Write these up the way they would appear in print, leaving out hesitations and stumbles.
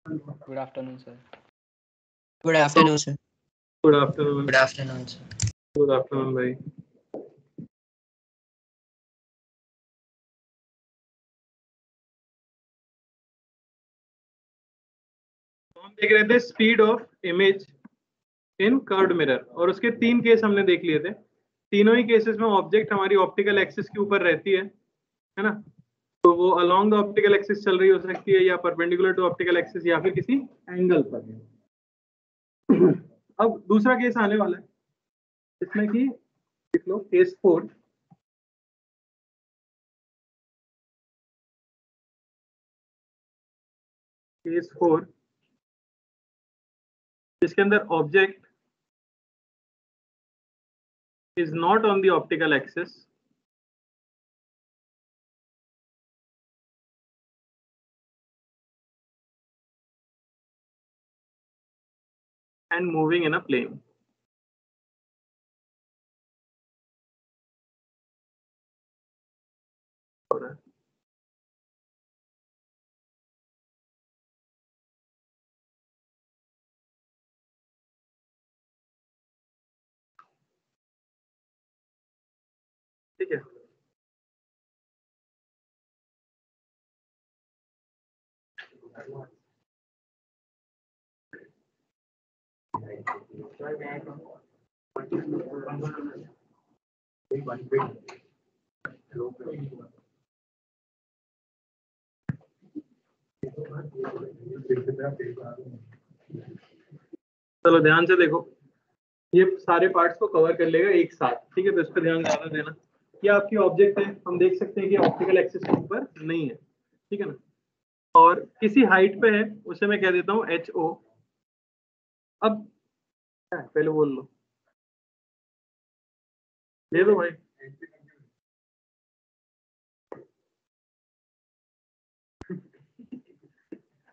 Good afternoon, sir. Good afternoon, sir. Good afternoon. Good afternoon, sir. Good afternoon भाई. हम देख रहे थे speed of image in curved mirror और उसके 3 केस हमने देख लिए थे. तीनों ही केसेस में ऑब्जेक्ट हमारी ऑप्टिकल एक्सिस के ऊपर रहती है ना. तो वो अलोंग द ऑप्टिकल एक्सिस चल रही हो सकती है या परपेंडिकुलर टू ऑप्टिकल एक्सिस या फिर किसी एंगल पर. अब दूसरा केस आने वाला है जिसमें कि देख लो केस 4. केस 4 जिसके अंदर object is not on the optical axis and moving in a plane. ठीक है. चलो ध्यान से देखो, ये सारे पार्ट्स को कवर कर लेगा एक साथ. ठीक है, तो इस पर ध्यान ज्यादा देना. ये आपकी ऑब्जेक्ट है, हम देख सकते हैं कि ऑप्टिकल एक्सिस के ऊपर नहीं है. ठीक है ना. और किसी हाइट पे है, उसे मैं कह देता हूँ HO. अब पहले बोल लो, दे दो भाई.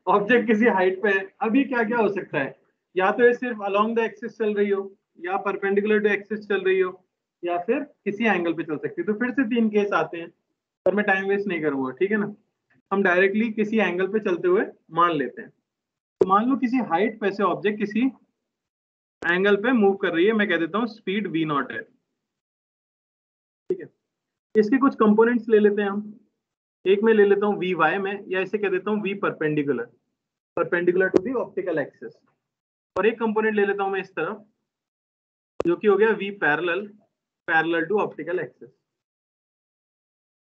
ऑब्जेक्ट किसी हाइट पे है. अभी क्या क्या हो सकता है, या तो ये सिर्फ अलोंग द एक्सिस चल रही हो, या परपेंडिकुलर टू एक्सिस चल रही हो, या फिर किसी एंगल पे चल सकती है. तो फिर से 3 केस आते हैं, पर मैं टाइम वेस्ट नहीं करूंगा. ठीक है ना. हम डायरेक्टली किसी एंगल पे चलते हुए मान लेते हैं. तो मान लो किसी हाइट पे से ऑब्जेक्ट किसी एंगल पे मूव कर रही है. मैं कह देता हूँ स्पीड v0 है. ठीक है. इसके कुछ कंपोनेंट्स ले लेते हैं हम. एक में ले लेता हूँ vy में, या इसे कह देता हूँ v perpendicular to the optical axis. और एक कंपोनेंट ले लेता हूँ मैं इस तरफ, जो कि हो गया v parallel to optical axis.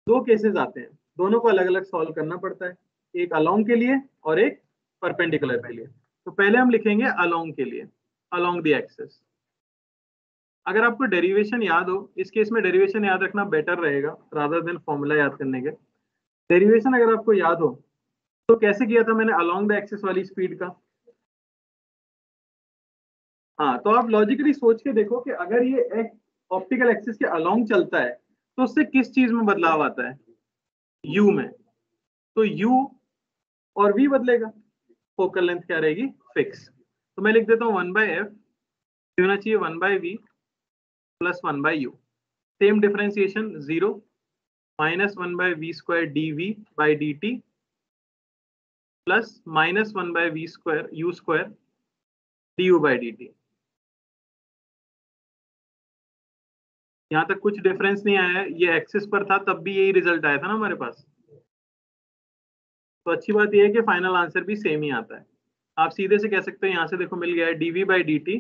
2 cases आते हैं, दोनों को अलग अलग सॉल्व करना पड़ता है, एक अलोंग के लिए और एक परपेंडिकुलर के लिए. तो पहले हम लिखेंगे अलोंग के लिए, अलोंग द एक्सिस. अगर आपको डेरिवेशन याद हो, इस केस में डेरिवेशन याद रखना बेटर रहेगा रादर देन फॉर्मूला याद करने के. डेरिवेशन अगर आपको याद हो तो कैसे किया था मैंने अलोंग द एक्सिस वाली स्पीड का. हाँ, तो आप लॉजिकली सोच के देखो कि अगर ये ऑप्टिकल एक्सिस के अलोंग चलता है तो उससे किस चीज में बदलाव आता है, u में. तो u और v बदलेगा, फोकल लेंथ क्या रहेगी, फिक्स. तो मैं लिख देता हूँ 1/f होना चाहिए 1/v plus 1/u. Same differentiation 0 minus 1/v² dv/dt plus minus 1/v² u² du/dt. यहाँ तक कुछ डिफरेंस नहीं आया है. ये एक्सिस पर था तब भी यही रिजल्ट आया था ना हमारे पास. तो अच्छी बात यह है कि फाइनल आंसर भी सेम ही आता है. आप सीधे से कह सकते हैं, यहाँ से देखो मिल गया है dv/dt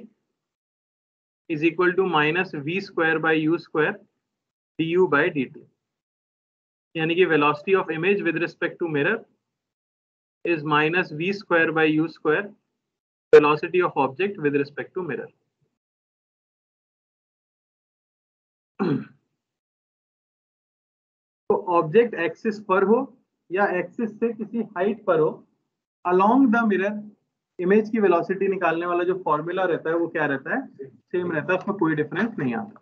is equal to minus v²/u² du/dt. यानी कि velocity of image with respect to mirror is minus v²/u² velocity of object with respect to mirror. तो ऑब्जेक्ट एक्सिस पर हो या एक्सिस से किसी हाइट पर हो, अलोंग द मिरर इमेज की वेलोसिटी निकालने वाला जो फॉर्मूला रहता है वो क्या रहता है, सेम रहता है. उसमें कोई डिफरेंस नहीं आता.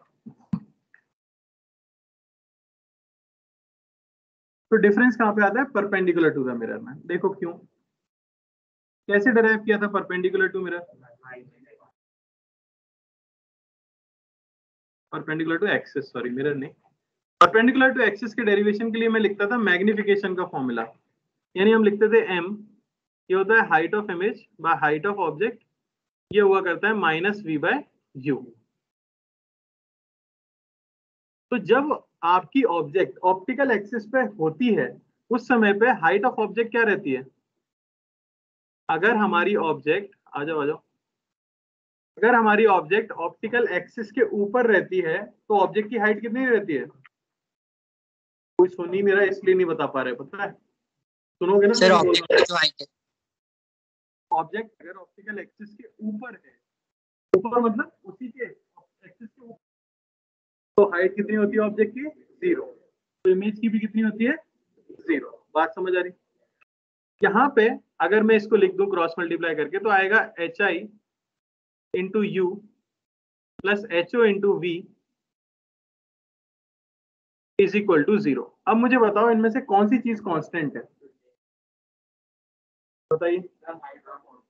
तो डिफरेंस कहाँ पे आता है, परपेंडिकुलर टू द मिरर में. देखो क्यों, कैसे डिराइव किया था perpendicular to mirror, perpendicular to axis, sorry mirror नहीं. परपेंडिकुलर टू एक्सिस के डेरिवेशन के लिए मैं लिखता था मैग्निफिकेशन का फॉर्मूला. यानी हम लिखते थे m ये होता है height of image by height of object, ये हुआ करता है -v/u। तो जब आपकी ऑब्जेक्ट ऑप्टिकल एक्सिस पे होती है उस समय पे हाइट ऑफ ऑब्जेक्ट क्या रहती है? अगर हमारी ऑब्जेक्ट आ जाओ अगर हमारी ऑब्जेक्ट ऑप्टिकल एक्सिस के ऊपर रहती है तो ऑब्जेक्ट की हाइट कितनी रहती है? कोई सुन ही नहीं रहा इसलिए नहीं बता पा रहे, पता है? सुनोगे ना सर तो ऑब्जेक्ट की जो हाइट है, ऑब्जेक्ट अगर ऑप्टिकल एक्सिस के ऊपर है, ऊपर मतलब उसी के एक्सिस के ऊपर, तो हाइट कितनी होती है ऑब्जेक्ट की? 0। तो इमेज की भी कितनी होती है? 0। बात समझ आ रही? यहाँ पे अगर मैं इसको लिख दूं क्रॉस मल्टीप्लाई करके तो आएगा HI into U plus HO into V is equal to 0। अब मुझे बताओ इनमें से कौन सी चीज कांस्टेंट है? बताइए।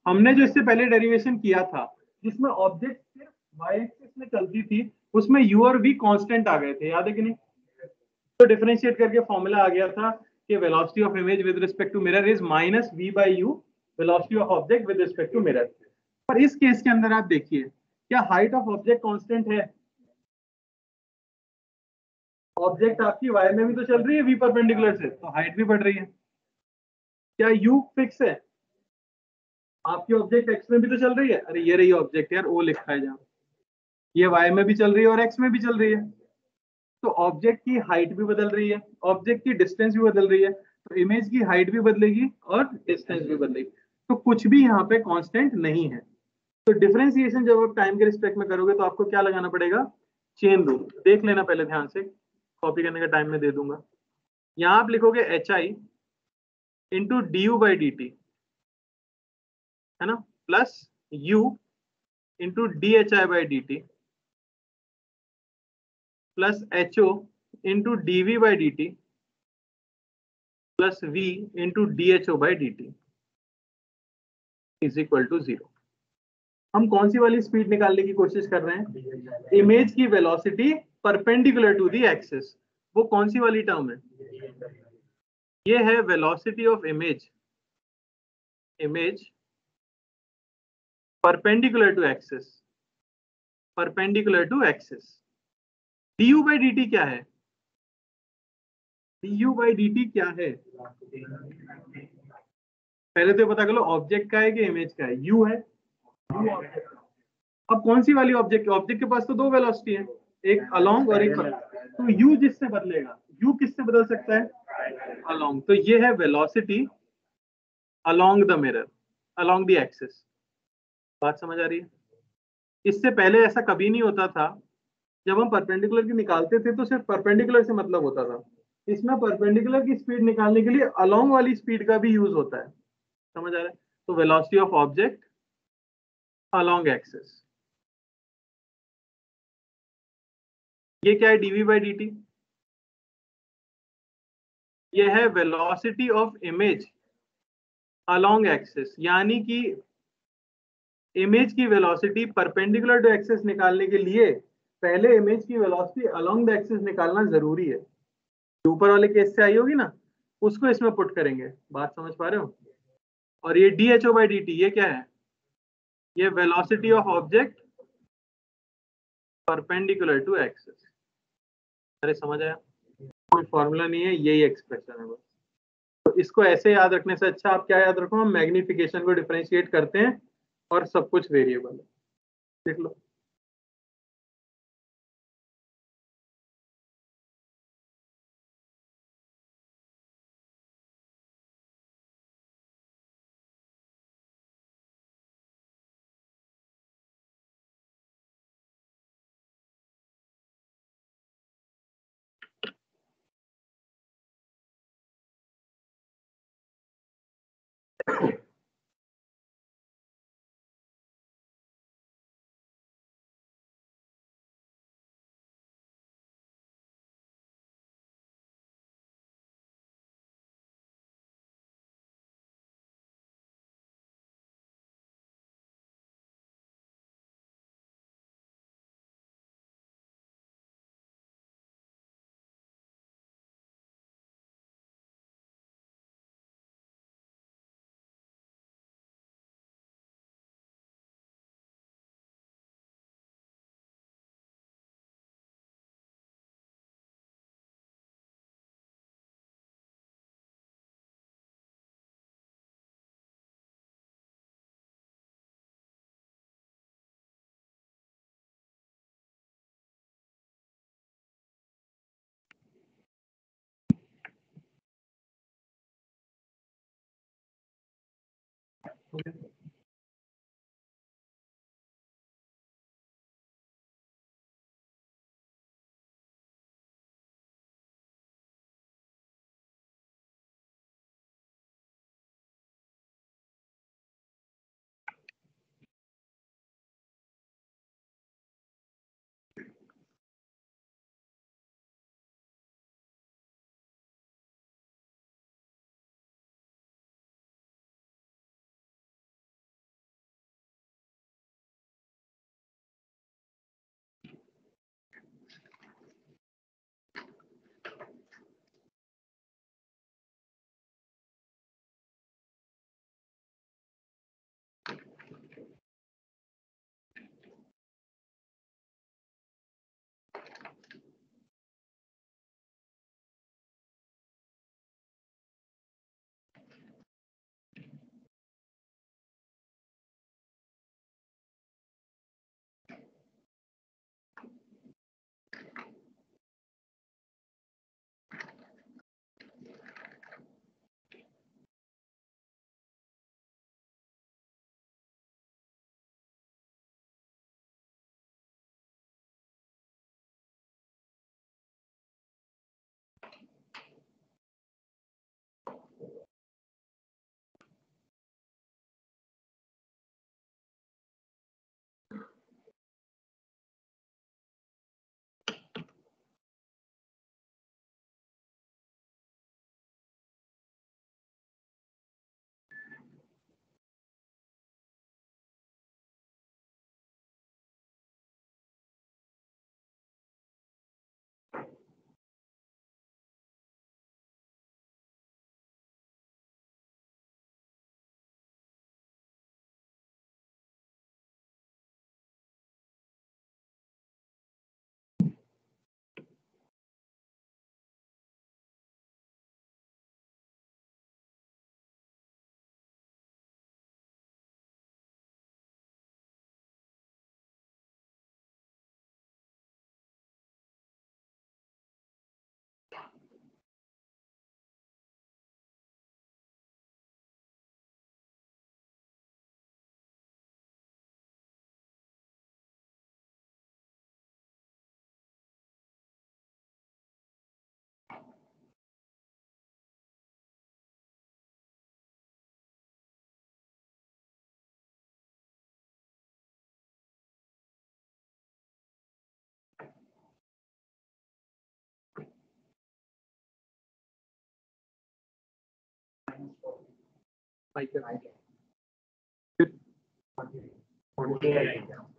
हमने जो इससे पहले डेरिवेशन किया था जिसमें ऑब्जेक्ट सिर्फ वाई एक्सिस में चलती थी उसमें यू और वी कांस्टेंट आ गए थे, याद है कि नहीं? तो डिफरेंशिएट करके फॉर्मूला आ गया था कि velocity of image with respect to mirror is -v/u, velocity of object with respect to mirror. पर इस केस के अंदर आप देखिए, क्या हाइट ऑफ ऑब्जेक्ट कांस्टेंट है? ऑब्जेक्ट आपकी वाई में भी तो चल रही है वी परपेंडिकुलर से, तो हाइट भी बढ़ रही है। क्या यू फिक्स है? आपकी ऑब्जेक्ट एक्स में भी तो चल रही है, अरे ये रही ऑब्जेक्ट यार, ओ लिखा है जहाँ, ये वाई में भी चल रही है और एक्स में भी चल रही है, तो ऑब्जेक्ट की हाइट भी बदल रही है, ऑब्जेक्ट की डिस्टेंस भी बदल रही है, तो इमेज की हाइट भी बदलेगी और डिस्टेंस भी बदलेगी, तो कुछ भी यहाँ पे कांस्टेंट नहीं है। तो डिफरेंशिएशन जब आप टाइम के रिस्पेक्ट में करोगे तो आपको क्या लगाना पड़ेगा? Chain rule. देख लेना पहले ध्यान से, कॉपी करने का टाइम में दे दूंगा। यहाँ आप लिखोगे HI इंटू DU/dt, है ना, plus U into DHI/dt plus HO into DV/dt plus V into DHO/dt is equal to 0। हम कौन सी वाली स्पीड निकालने की कोशिश कर रहे हैं? इमेज की velocity perpendicular to the axis. वो कौन सी वाली टर्म है? ये है velocity of image, image perpendicular to axis, perpendicular to axis. du/dt क्या है? du/dt क्या है? पहले तो पता कर लो ऑब्जेक्ट का है कि इमेज का है। u है, u ऑब्जेक्ट। अब कौन सी वाली ऑब्जेक्ट? ऑब्जेक्ट के पास तो दो वेलोसिटी है, एक अलोंग और एक पर, तो u जिससे बदलेगा, u किससे बदल सकता है? अलोंग। तो ये है velocity along the mirror, along the axis. बात समझ आ रही है? इससे पहले ऐसा कभी नहीं होता था, जब हम परपेंडिकुलर की निकालते थे तो सिर्फ परपेंडिकुलर से मतलब होता था। इसमें परपेंडिकुलर की स्पीड निकालने के लिए अलोंग वाली स्पीड का भी यूज होता है। समझ आ रहा है? तो velocity of object along axis, ये क्या है? dv/dt। ये है velocity of image along axis, यानी कि इमेज की वेलोसिटी परपेंडिकुलर टू एक्सिस निकालने के लिए पहले इमेज की वेलोसिटी अलोंग द एक्सिस निकालना जरूरी है। जो ऊपर वाले केस से आई होगी ना, उसको इसमें पुट करेंगे। बात समझ पा रहे हो? और ये DHO/dt ये क्या है? ये velocity of object perpendicular to axis. अरे समझ आया? कोई फॉर्मूला नहीं है, यही एक्सप्रेशन है बस। तो इसको ऐसे याद रखने से अच्छा आप क्या याद रखो, हम मैग्निफिकेशन को डिफरेंशिएट करते हैं और सब कुछ वेरिएबल है। देख लो।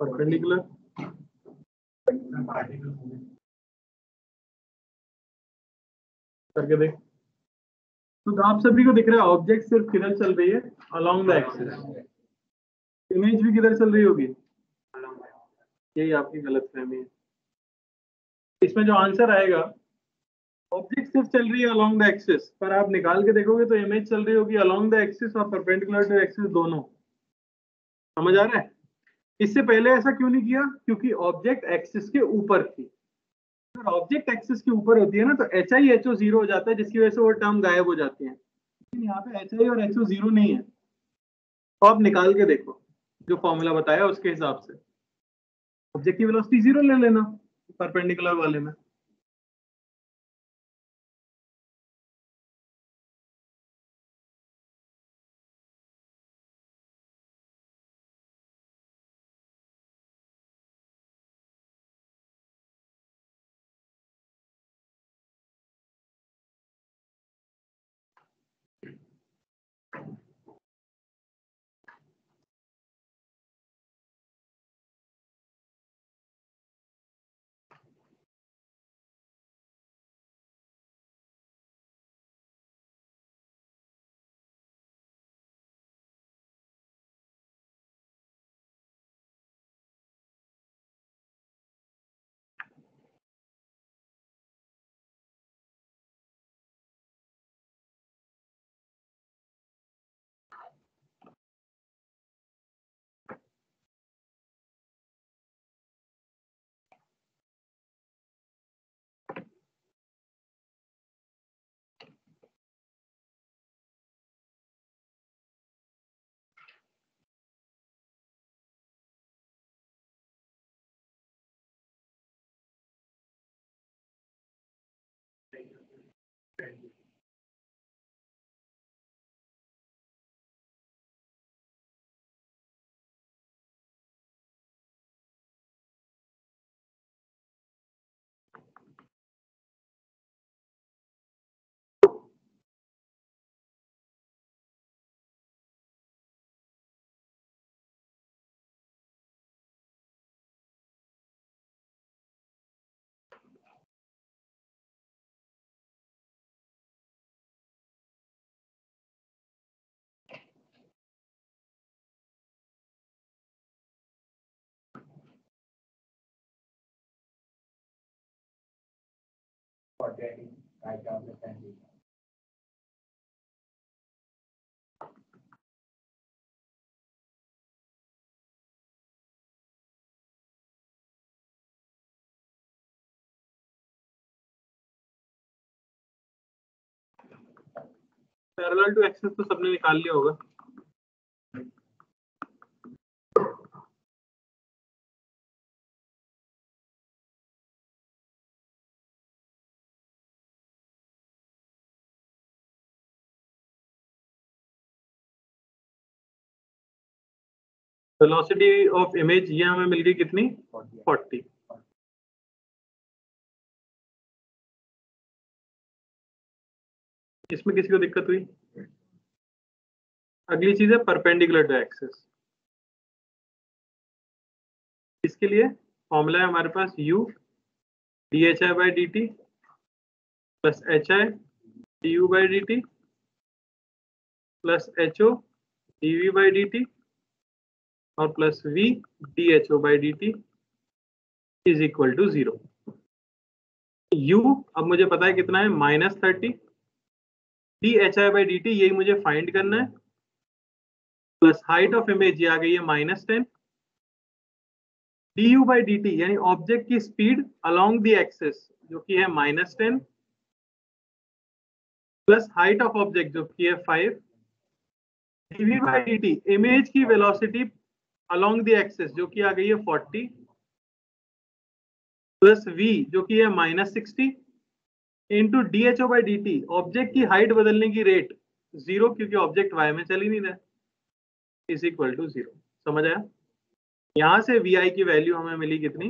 परपेंडिकुलर करके देख। तो आप सभी को दिख रहा है ऑब्जेक्ट सिर्फ किधर चल रही है, अलोंग द एक्सिस। इमेज भी किधर चल रही होगी, यही आपकी गलतफहमी है। इसमें जो आंसर आएगा, ऑब्जेक्ट सिर्फ चल रही है अलोंग द एक्सिस, पर आप निकाल के देखोगे तो इमेज चल रही होगी अलोंग द एक्सिस और परपेंडिकुलर टू एक्सिस दोनों। समझ आ रहा है? इससे पहले ऐसा क्यों नहीं किया? क्योंकि ऑब्जेक्ट एक्सिस के ऊपर थी। अगर ऑब्जेक्ट एक्सिस के ऊपर होती है ना, तो H I H O zero हो जाता है, जिसकी वजह से वो टर्म गायब हो जाती है। लेकिन यहाँ पे एच आई और एच ओ जीरो नहीं है। तो आप निकाल के देखो, जो फॉर्मूला बताया उसके हिसाब से ऑब्जेक्ट की वेलोसिटी जीरो ले लेना परपेंडिकुलर वाले में। पैरेलल टू एक्सिस तो सबने निकाल लिया होगा। वेलोसिटी ऑफ इमेज ये हमें मिल गई कितनी, 40। इसमें किसी को दिक्कत हुई? अगली चीज है परपेंडिकुलर टू एक्सिस। इसके लिए फॉर्मूला है हमारे पास u dhi by dt plus hi du by dt plus ho dv by dt और plus v dho by dt is equal to 0। u अब मुझे पता है कितना है, -30। dhi by dt यही मुझे फाइंड करना है, प्लस हाइट ऑफ इमेज ये आ गई है -10। du by dt यानी ऑब्जेक्ट की स्पीड अलोंग द एक्सिस जो कि है -10 प्लस हाइट ऑफ ऑब्जेक्ट जो कि है 5। dv by dt इमेज की वेलोसिटी अलोंग द एक्सिस जो कि आ गई है 40 प्लस v जो कि है -60 into dho by dt object की हाइट बदलने की रेट 0 क्योंकि ऑब्जेक्ट y में चल ही नहीं रहा, इज इक्वल टू 0। समझ आया? यहां से vi की वैल्यू हमें मिली कितनी,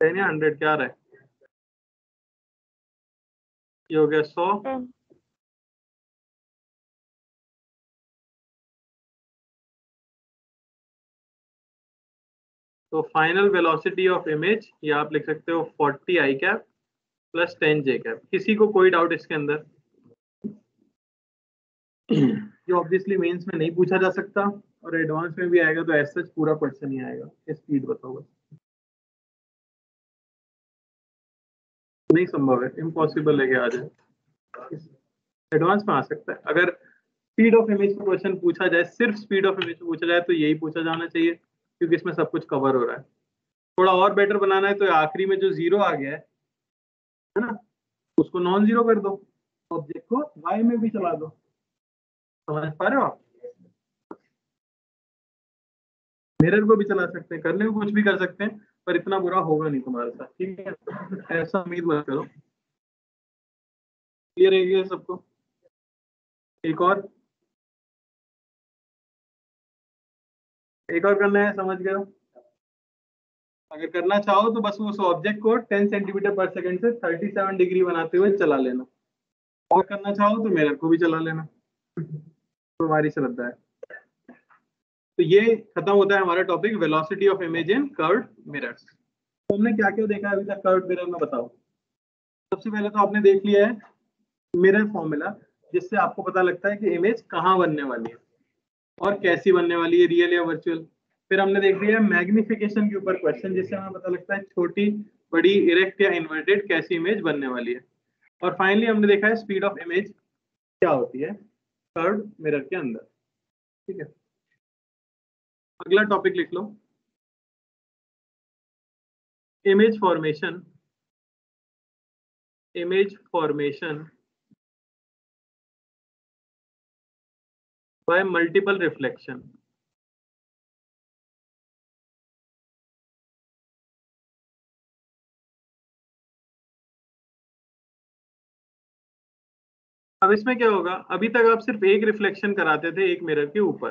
10 या 100 क्या रहा है, ये हो गया 100। तो फाइनल वेलोसिटी ऑफ इमेज ये आप लिख सकते हो 40 i cap plus 10 j cap. किसी को कोई डाउट इसके अंदर? ये ऑब्वियसली मेंस में नहीं पूछा जा सकता और एडवांस में भी आएगा तो ऐसा पूरा क्वेश्चन ही आएगा, स्पीड बताओ बस। नहीं संभव है, इम्पॉसिबल है कि आ जाए। एडवांस में आ सकता है। अगर स्पीड ऑफ इमेज का क्वेश्चन पूछा जाए, सिर्फ स्पीड ऑफ इमेज पूछा जाए तो यही पूछा जाना चाहिए क्योंकि इसमें सब कुछ कवर हो रहा है। थोड़ा और बेटर बनाना है तो आखिरी में जो 0 आ गया है ना, उसको नॉन जीरो कर दो, ऑब्जेक्ट को y में भी चला दो। समझ पा रहे हो आप? मिरर को भी चला सकते हैं, करने को कुछ भी कर सकते हैं, पर इतना बुरा होगा नहीं तुम्हारे साथ, ठीक है? ऐसा उम्मीद मत करो। क्लियर है ये सबको? एक और करना है, समझ गए हो? अगर करना चाहो तो बस उस ऑब्जेक्ट को 10 सेंटीमीटर पर सेकंड से 37 डिग्री बनाते हुए चला लेना, और करना चाहो तो मिरर को भी चला लेना, तुम्हारी श्रद्धा है। तो ये खत्म होता है हमारा topic velocity of image in curved mirrors. तो हमने क्या क्या देखा है अभी तक कर्व्ड मिरर में, बताओ। सबसे पहले तो आपने देख लिया है मिरर फॉर्मूला, जिससे आपको पता लगता है कि इमेज कहाँ बनने वाली है और कैसी बनने वाली है, रियल या वर्चुअल। फिर हमने देख लिया मैग्निफिकेशन के ऊपर क्वेश्चन, जिससे हमें पता लगता है छोटी, बड़ी, इरेक्ट या इन्वर्टेड कैसी इमेज बनने वाली है। और फाइनली हमने देखा है स्पीड ऑफ इमेज क्या होती है कर्व्ड मिरर के अंदर, ठीक है? अगला टॉपिक लिख लो, image formation. Image formation by multiple reflection. अब इसमें क्या होगा, अभी तक आप सिर्फ एक रिफ्लेक्शन कराते थे एक मिरर के ऊपर,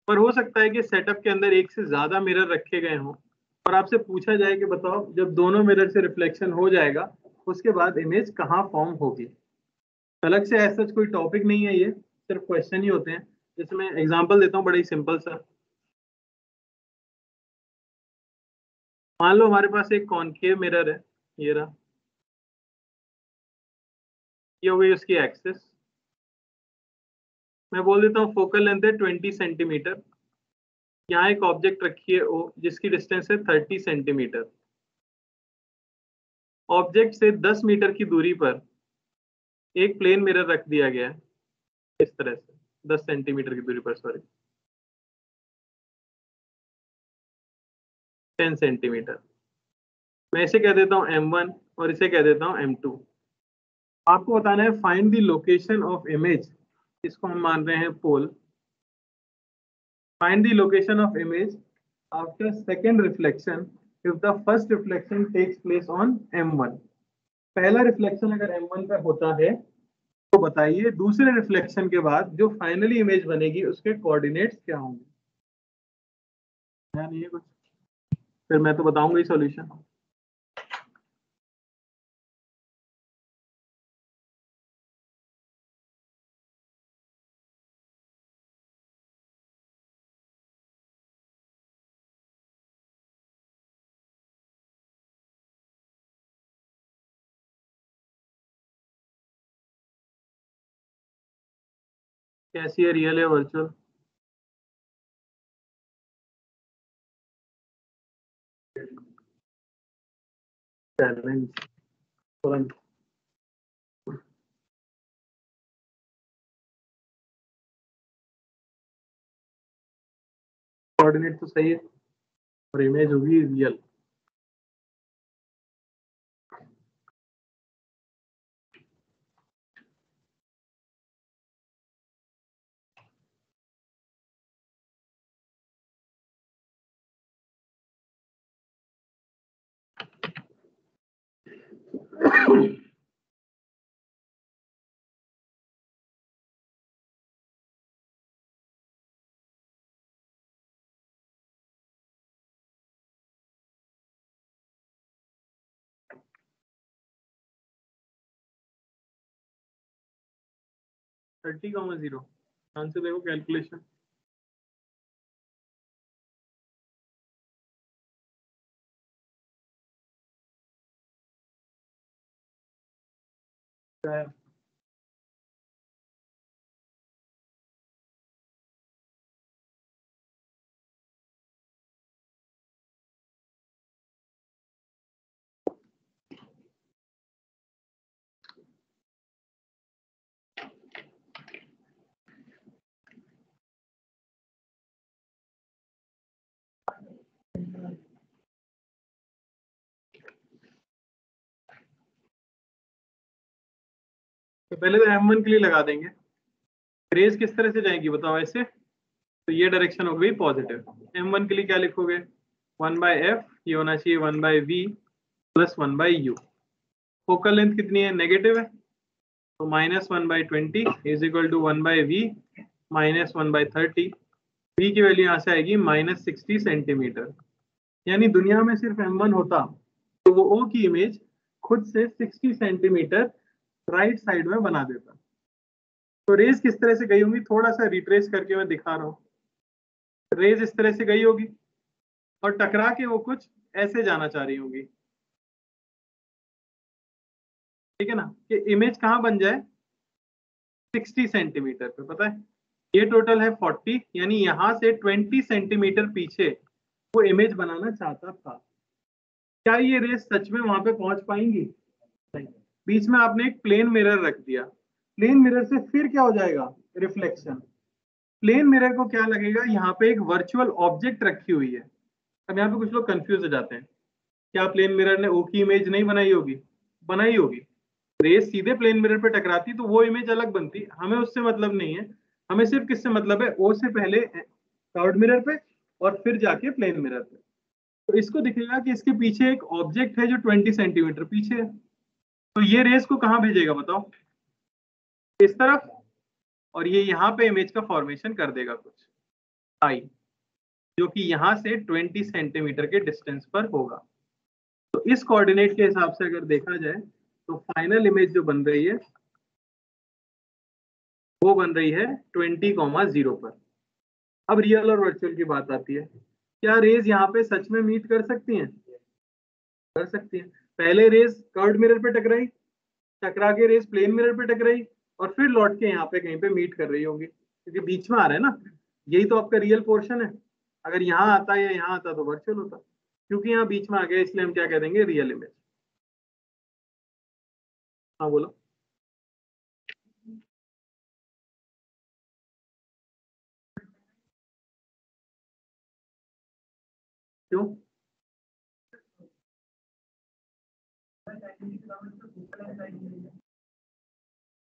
पर हो सकता है कि सेटअप के अंदर एक से ज्यादा मिरर रखे गए हों और आपसे पूछा जाए कि बताओ जब दोनों मिरर से रिफ्लेक्शन हो जाएगा उसके बाद इमेज कहाँ फॉर्म होगी। अलग से ऐसा कोई टॉपिक नहीं है, ये सिर्फ क्वेश्चन ही होते हैं। जैसे मैं एग्जांपल देता हूँ बड़ा ही सिंपल सा। मान लो हमारे पास एक कॉनकेव मिरर है, ये रहा, ये हो गई उसकी एक्सिस। मैं बोल देता हूँ फोकल लेंथ है 20 सेंटीमीटर। यहाँ एक ऑब्जेक्ट रखी है ओ जिसकी डिस्टेंस है 30 सेंटीमीटर। ऑब्जेक्ट से 10 मीटर की दूरी पर एक प्लेन मिरर रख दिया गया है इस तरह से, 10 सेंटीमीटर की दूरी पर, सॉरी 10 सेंटीमीटर। मैं इसे कह देता हूँ M1 और इसे कह देता हूँ M2। आपको बताना है find the location of image, इसको हम मान रहे हैं pole. Find the location of image after second reflection if the first reflection takes place on M1। पहला रिफ्लेक्शन अगर M1 पर होता है तो बताइए दूसरे रिफ्लेक्शन के बाद जो फाइनली इमेज बनेगी उसके कोऑर्डिनेट्स क्या होंगे। नहीं है कुछ, फिर मैं तो बताऊंगा ही सॉल्यूशन। कैसी है, रियल है वर्चुअल? चैलेंज तुरंत। कोऑर्डिनेट तो सही है और इमेज होगी रियल। थर्टी कॉमा जीरो, ध्यान से देखो कैलकुलेशन। क्या है? तो पहले तो M1 के लिए लगा देंगे। रेज किस तरह से जाएंगी बताओ ऐसे, तो ये डायरेक्शन हो गई पॉजिटिव। M1 के लिए क्या लिखोगे, 1/f, ये होना चाहिए 1/v plus 1/u। Focal length कितनी है, नेगेटिव है, तो -1/20 is equal to 1/v -1/30। v की वैल्यू यहाँ से आएगी -60 सेंटीमीटर। यानी दुनिया में सिर्फ M1 होता तो वो O की इमेज खुद से 60 सेंटीमीटर राइट साइड में बना देता। तो रेज किस तरह से गई होंगी, थोड़ा सा रिट्रेस करके मैं दिखा रहा हूँ। रेज इस तरह से गई होगी और टकरा के वो कुछ ऐसे जाना चाह रही होगी, ठीक है ना, कि इमेज कहाँ बन जाए 60 सेंटीमीटर पे। पता है ये टोटल है 40, यानी यहां से 20 सेंटीमीटर पीछे वो इमेज बनाना चाहता था। क्या ये रेस सच में वहां पे पहुंच पाएंगी? नहीं। बीच में आपने एक प्लेन मिरर रख दिया, प्लेन मिरर से फिर क्या हो जाएगा, रिफ्लेक्शन। प्लेन मिरर को क्या लगेगा, यहाँ पे एक वर्चुअल ऑब्जेक्ट रखी हुई है। अब यहाँ पे कुछ लोग कंफ्यूज हो जाते हैं, क्या प्लेन मिरर ने ओ की इमेज नहीं बनाई होगी? बनाई होगी। रेस सीधे प्लेन मिरर पे टकराती तो वो इमेज अलग बनती, हमें उससे मतलब नहीं है। हमें सिर्फ किससे मतलब है, ओ से पहले थर्ड मिरर पे और फिर जाके प्लेन मिरर पे। तो इसको दिखेगा कि इसके पीछे एक ऑब्जेक्ट है जो 20 सेंटीमीटर पीछे है। तो ये रेस को कहाँ भेजेगा बताओ, इस तरफ, और ये यहाँ पे इमेज का फॉर्मेशन कर देगा कुछ आई, जो कि यहाँ से 20 सेंटीमीटर के डिस्टेंस पर होगा। तो इस कोऑर्डिनेट के हिसाब से अगर देखा जाए तो फाइनल इमेज जो बन रही है वो बन रही है 20,0 पर। अब रियल और वर्चुअल की बात आती है, क्या रेज यहाँ पे सच में मीट कर सकती हैं? कर सकती हैं। पहले रेज कर्व्ड मिरर पे टकराई, टकरा के रेज प्लेन मिरर पे टकराई, और फिर लौट के यहाँ पे कहीं पे मीट कर रही होंगी, क्योंकि बीच में आ रहा है ना, यही तो आपका रियल पोर्शन है। अगर यहाँ आता या यहाँ आता तो वर्चुअल होता, क्योंकि यहाँ बीच में आ गया इसलिए हम क्या कह देंगे, रियल इमेज। हाँ बोलो। क्यों?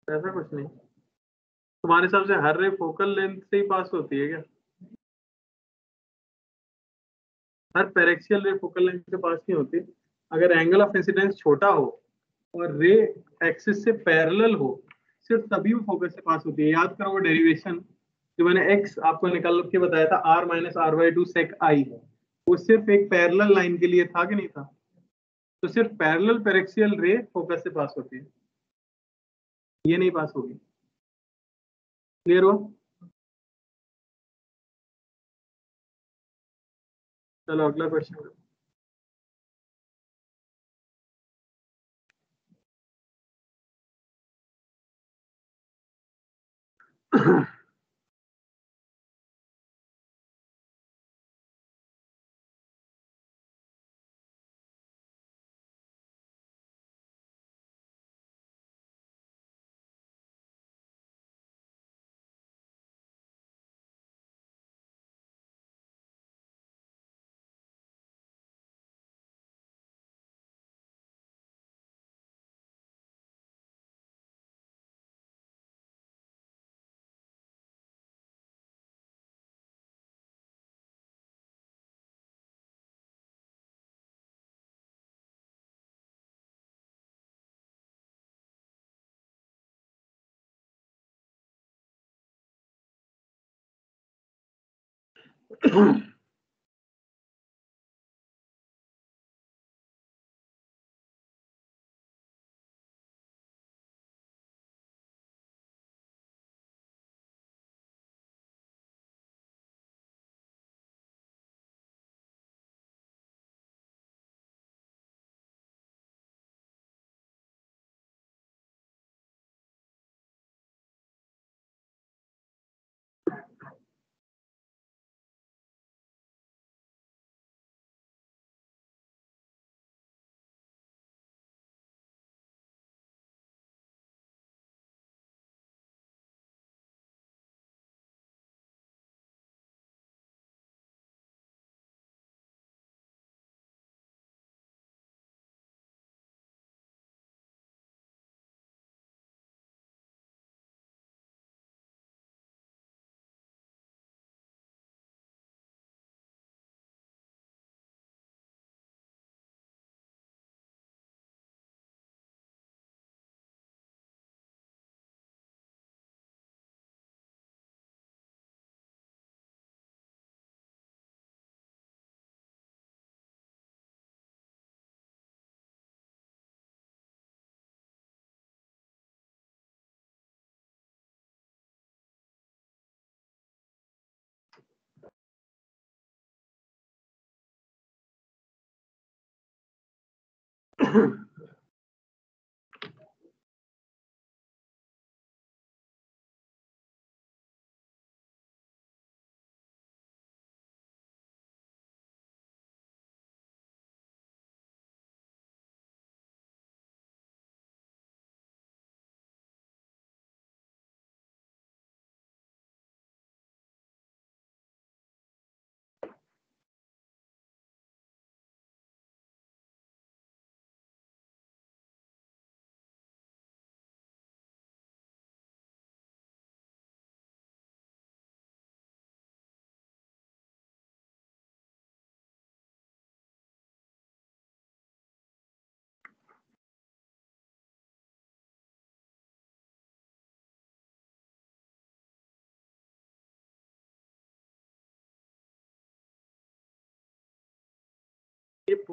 ऐसा कुछ नहीं, तुम्हारे हिसाब से हर रे फोकल लेंथ से ही पास होती है क्या? हर पेरेक्सियल रे फोकल लेंथ से पास नहीं होती। अगर एंगल ऑफ इंसिडेंस छोटा हो और रे एक्सिस से पैरेलल हो, सिर्फ तभी वो फोकस से पास होती है। याद करो वो डेरिवेशन जो मैंने एक्स आपको निकाल के बताया था, r minus R Y two sec I, वो सिर्फ एक पैरेलल लाइन के लिए था कि नहीं था? तो सिर्फ पैरेलल पेरेक्सियल रे फोकस से पास होती है, ये नहीं पास होगी। क्लियर हो? चलो अगला क्वेश्चन।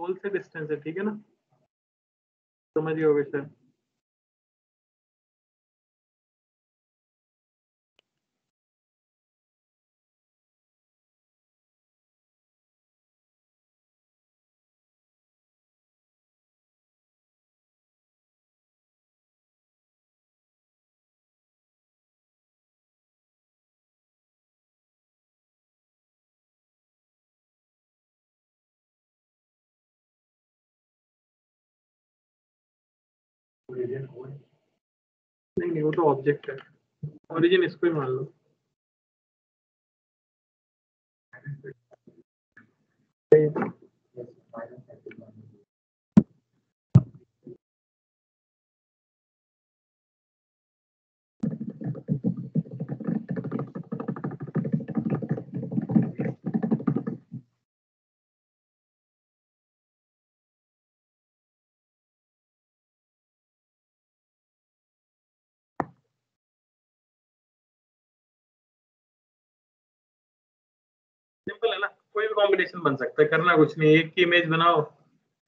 पोल से डिस्टेंस है, ठीक है ना, समझिए होगा सर। नहीं नहीं, वो तो ऑब्जेक्ट है, ओरिजिन इसको ही मान लो। सिंपल है ना, कोई भी कॉम्बिनेशन बन सकता है, करना कुछ नहीं, एक की इमेज बनाओ,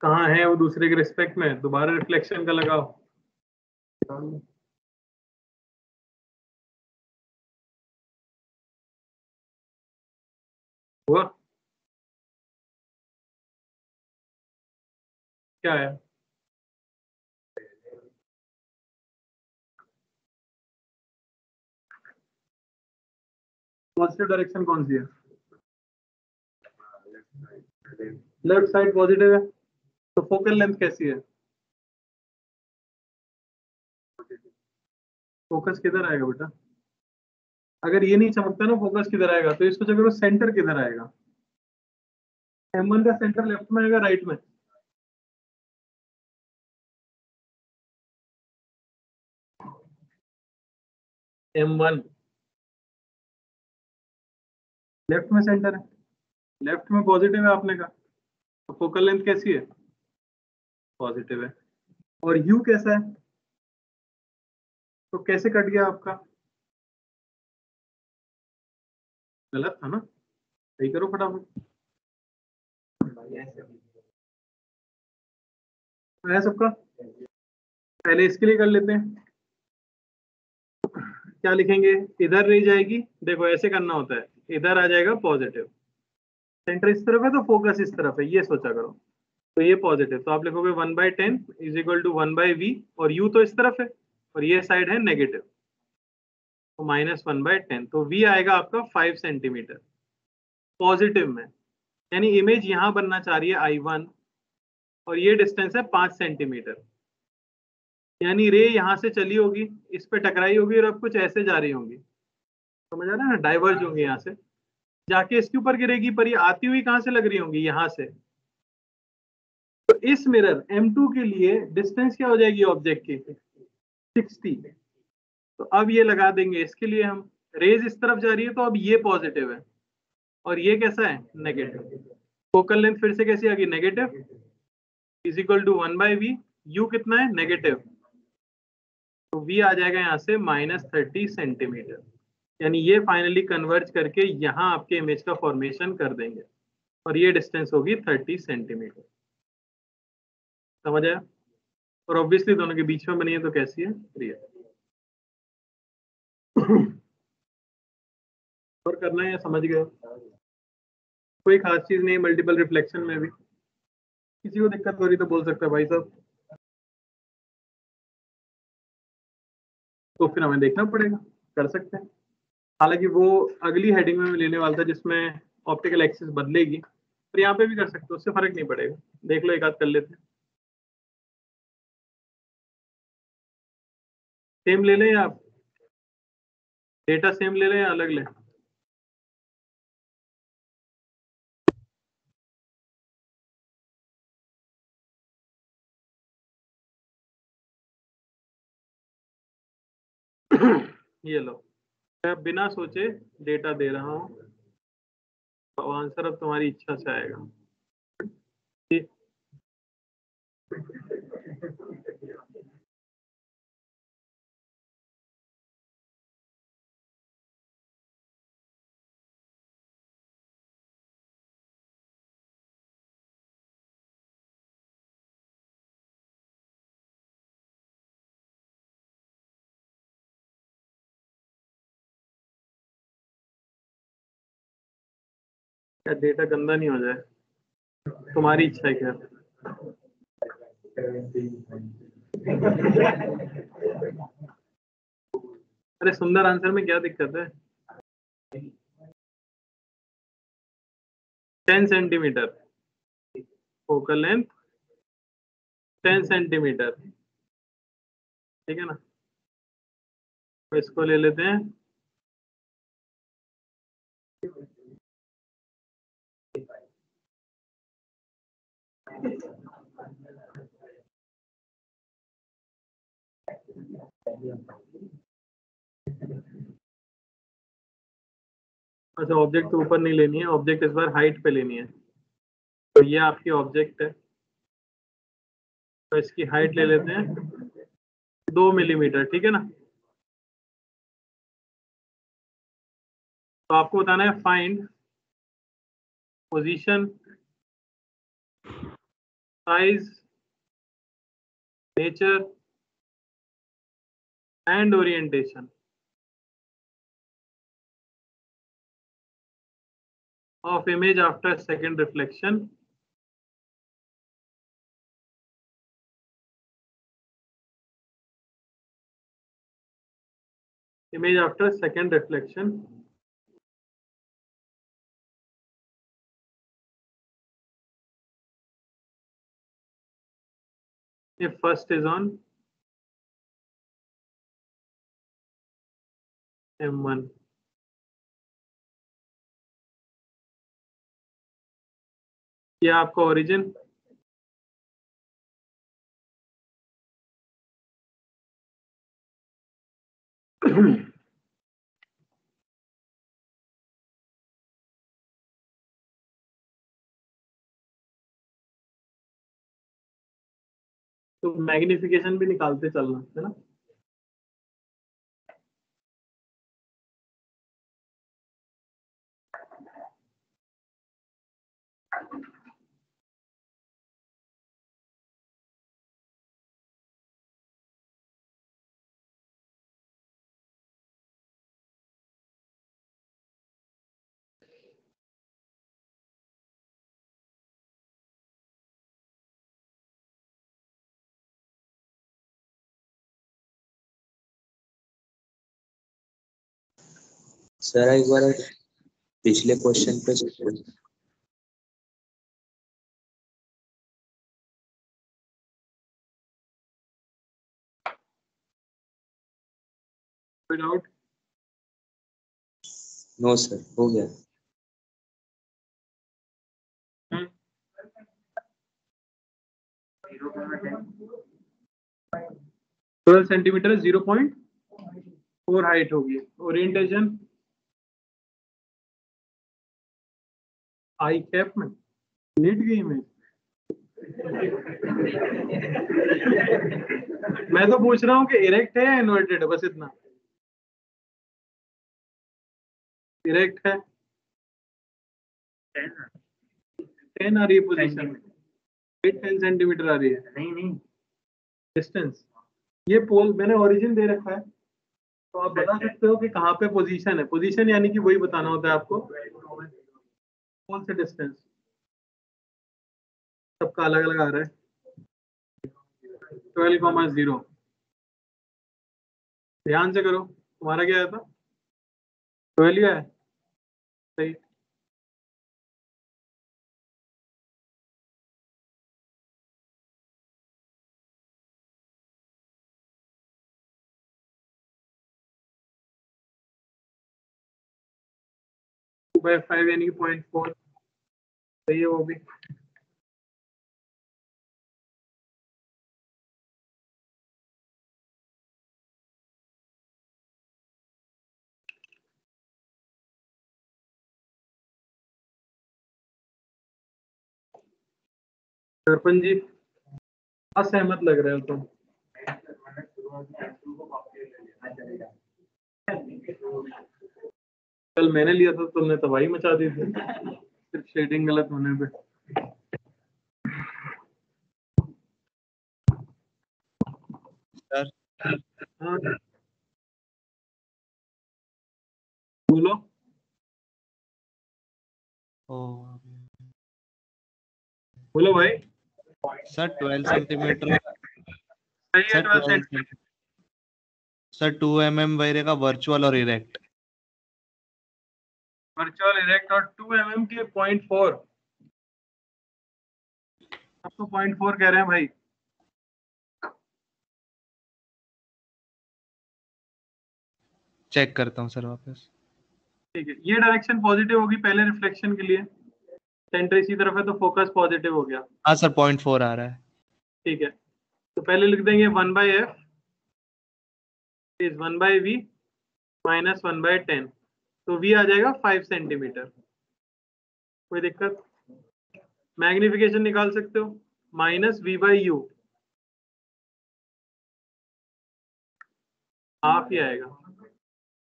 कहाँ है वो दूसरे के रिस्पेक्ट में, दोबारा रिफ्लेक्शन का लगाओ। हुआ क्या है? पॉजिटिव डायरेक्शन कौन सी है? लेफ्ट साइड पॉजिटिव है, तो फोकल लेंथ कैसी है? फोकस किधर आएगा बेटा? अगर ये नहीं चमकता ना फोकस किधर आएगा, तो इसको जगह सेंटर किधर आएगा? M1 का सेंटर लेफ्ट में आएगा राइट में? M1 लेफ्ट में सेंटर है, लेफ्ट में पॉजिटिव है आपने कहा, तो फोकल लेंथ कैसी है? पॉजिटिव है। और यू कैसा है? तो कैसे कट गया आपका? गलत था ना, सही करो फटाफट। है सबका? पहले इसके लिए कर लेते हैं, क्या लिखेंगे? इधर रह जाएगी, देखो ऐसे करना होता है, इधर आ जाएगा पॉजिटिव, सेंटर इस तरफ है तो फोकस इस तरफ है, ये सोचा करो। तो ये पॉजिटिव, तो आप लिखोगे 1/10 इज इक्वल टू 1/v, और u तो इस तरफ है और ये साइड है नेगेटिव, तो -1/10, तो v आएगा आपका 5 सेंटीमीटर पॉजिटिव में, यानी इमेज यहां बनना चाह रही है I1, और ये डिस्टेंस है 5 सेंटीमीटर, यानी रे यहां से चली होगी, इस पे टकराई होगी और अब कुछ ऐसे जा रही होंगी, समझ आ रहा है ना, डाइवर्ज होंगी यहाँ से, जाके इसके ऊपर गिरेगी, पर ये आती हुई कहां से लग रही होंगी? यहाँ से। तो इस मिरर M2 के लिए डिस्टेंस क्या हो जाएगी ऑब्जेक्ट की? 60। तो अब ये लगा देंगे इसके लिए हम, रेज इस तरफ जा रही है तो अब ये पॉजिटिव है और ये कैसा है? नेगेटिव। फोकल लेंथ फिर से कैसी आ गई? Negative, is equal to 1/v, U कितना है? नेगेटिव, तो v आ जाएगा यहाँ से -30 सेंटीमीटर, यानी ये फाइनली कन्वर्ज करके यहाँ आपके इमेज का फॉर्मेशन कर देंगे, और ये डिस्टेंस होगी 30 सेंटीमीटर। समझ आया? और ऑब्वियसली दोनों के बीच में बनी है तो कैसी है? रियल। और करना है या समझ गए? कोई खास चीज नहीं, मल्टीपल रिफ्लेक्शन में भी किसी को दिक्कत हो रही तो बोल सकता है भाई साहब, तो फिर हमें देखना पड़ेगा, कर सकते हैं। हालांकि वो अगली हेडिंग में मैं लेने वाला था जिसमें ऑप्टिकल एक्सिस बदलेगी, पर यहाँ पे भी कर सकते हो, उससे फर्क नहीं पड़ेगा, देख लो एक आध कर लेते हैं। सेम ले लें या डेटा सेम ले लें या अलग लें? ये लो, मैं बिना सोचे डेटा दे रहा हूँ, तो आंसर अब तुम्हारी इच्छा से आएगा। ठीक। क्या डेटा गंदा नहीं हो जाए? तुम्हारी इच्छा है क्या? अरे सुंदर आंसर में क्या दिक्कत है? 10 सेंटीमीटर फोकल लेंथ, 10 सेंटीमीटर, ठीक है ना? तो इसको ले लेते हैं अच्छा, ऑब्जेक्ट तो ऊपर नहीं लेनी है, ऑब्जेक्ट इस बार हाइट पे लेनी है। तो ये आपकी ऑब्जेक्ट है, तो इसकी हाइट ले लेते हैं 2 मिलीमीटर, ठीक है ना? तो आपको बताना है find position, size, nature and orientation of image after second reflection image after second reflection if first is on M1। ये आपका ओरिजिन, तो मैग्निफिकेशन भी निकालते चलना है ना। सर एक बार पिछले क्वेश्चन पे कोई डाउट? नो सर, हो गया। 12 सेंटीमीटर 0.4 हाइट होगी। ओरिएंटेशन आई कैप में लेट गई मैं तो पूछ रहा हूँ कि इरेक्ट है या इन्वर्टेड है, बस इतना। इरेक्ट है, 10 आ रही है पोजीशन, 10 सेंटीमीटर आ रही है। नहीं डिस्टेंस, ये पोल मैंने ओरिजिन दे रखा है, तो आप बता सकते हो कि कहाँ पे पोजीशन है। पोजीशन यानी कि वही बताना होता है आपको, कौन से डिस्टेंस। सबका अलग अलग आ रहा है। 12,0, ध्यान से करो। तुम्हारा क्या आया था? 12 है, सही। बाय 5 यानी कि 0.4, सही है वो भी। दर्पण जी असहमत लग रहे हो तुम। कल मैंने लिया था, तुमने तबाही मचा दी थी सिर्फ शेडिंग गलत होने पे। सर हाँ बोलो। बोलो भाई। सर 12 सेंटीमीटर सही है, 12 सेंटीमीटर। सर 2 mm वगैरह का वर्चुअल और इरेक्ट। वर्चुअल, इरेक्ट और 2 mm के 0.4, अब तो 0.4 कह रहे हैं भाई। चेक करता हूँ सर वापस। ठीक है, ये डायरेक्शन पॉजिटिव होगी पहले रिफ्लेक्शन के लिए, सेंटर इसी तरफ है तो फोकस पॉजिटिव हो गया। हाँ सर 0.4 आ रहा है। ठीक है, तो पहले लिख देंगे 1/f इज 1/v माइनस 1/10, तो v आ जाएगा 5 सेंटीमीटर। कोई दिक्कत? मैग्निफिकेशन निकाल सकते हो, माइनस v/u, हाफ ही आएगा।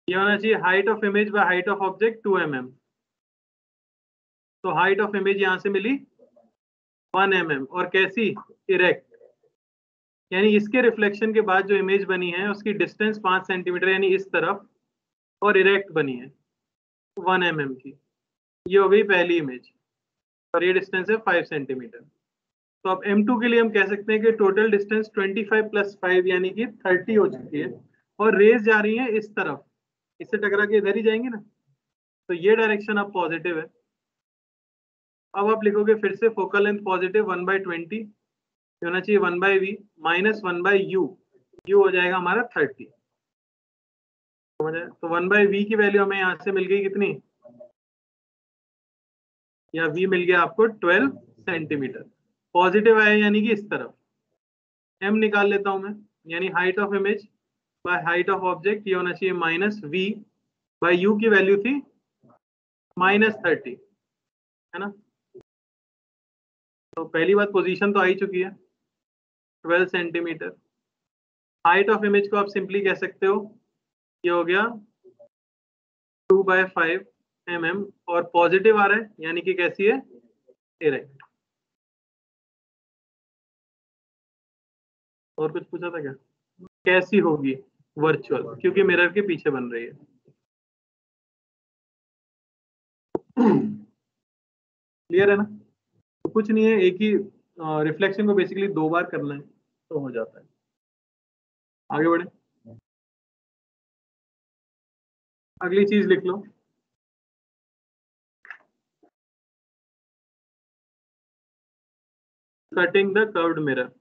ये होना चाहिए height of image by height of object 2 mm। तो हाइट ऑफ इमेज यहां से मिली 1 mm, और कैसी? इरेक्ट, यानी इसके रिफ्लेक्शन के बाद जो इमेज बनी है उसकी डिस्टेंस 5 सेंटीमीटर यानी इस तरफ, और इरेक्ट बनी है 1 mm की। ये हो गई पहली इमेज, और ये डिस्टेंस है 5 सेंटीमीटर। तो अब M2 के लिए हम कह सकते हैं कि टोटल डिस्टेंस 25 + 5 यानी कि 30 हो चुकी है, और रेज जा रही है इस तरफ, इससे टकरा के इधर ही जाएंगे ना, तो ये डायरेक्शन अब पॉजिटिव है। अब आप लिखोगे फिर से फोकल लेंथ पॉजिटिव 1/20 होना चाहिए 1/v माइनस 1/u, u हो जाएगा हमारा 30। समझ आया? तो 1/v की वैल्यू हमें यहाँ से मिल गई कितनी, या v मिल गया आपको 12 सेंटीमीटर। पॉजिटिव आया यानी कि इस तरफ। m निकाल लेता हूं मैं, यानी height of image by height of object, ये होना चाहिए माइनस v बाय u की वैल्यू थी -30, है ना। तो पहली बात पोजीशन तो आ ही चुकी है 12 सेंटीमीटर। हाइट ऑफ इमेज को आप सिंपली कह सकते हो, ये हो गया 2/5 mm, और पॉजिटिव आ रहा है यानी कि कैसी है? इरेक्ट। और कुछ पूछा था क्या? कैसी होगी? वर्चुअल, क्योंकि मिरर के पीछे बन रही है। क्लियर है ना? तो कुछ नहीं है, एक ही रिफ्लेक्शन को बेसिकली 2 बार करना है तो हो जाता है। आगे बढ़े, अगली चीज लिख लो, कटिंग द कर्व्ड मिरर।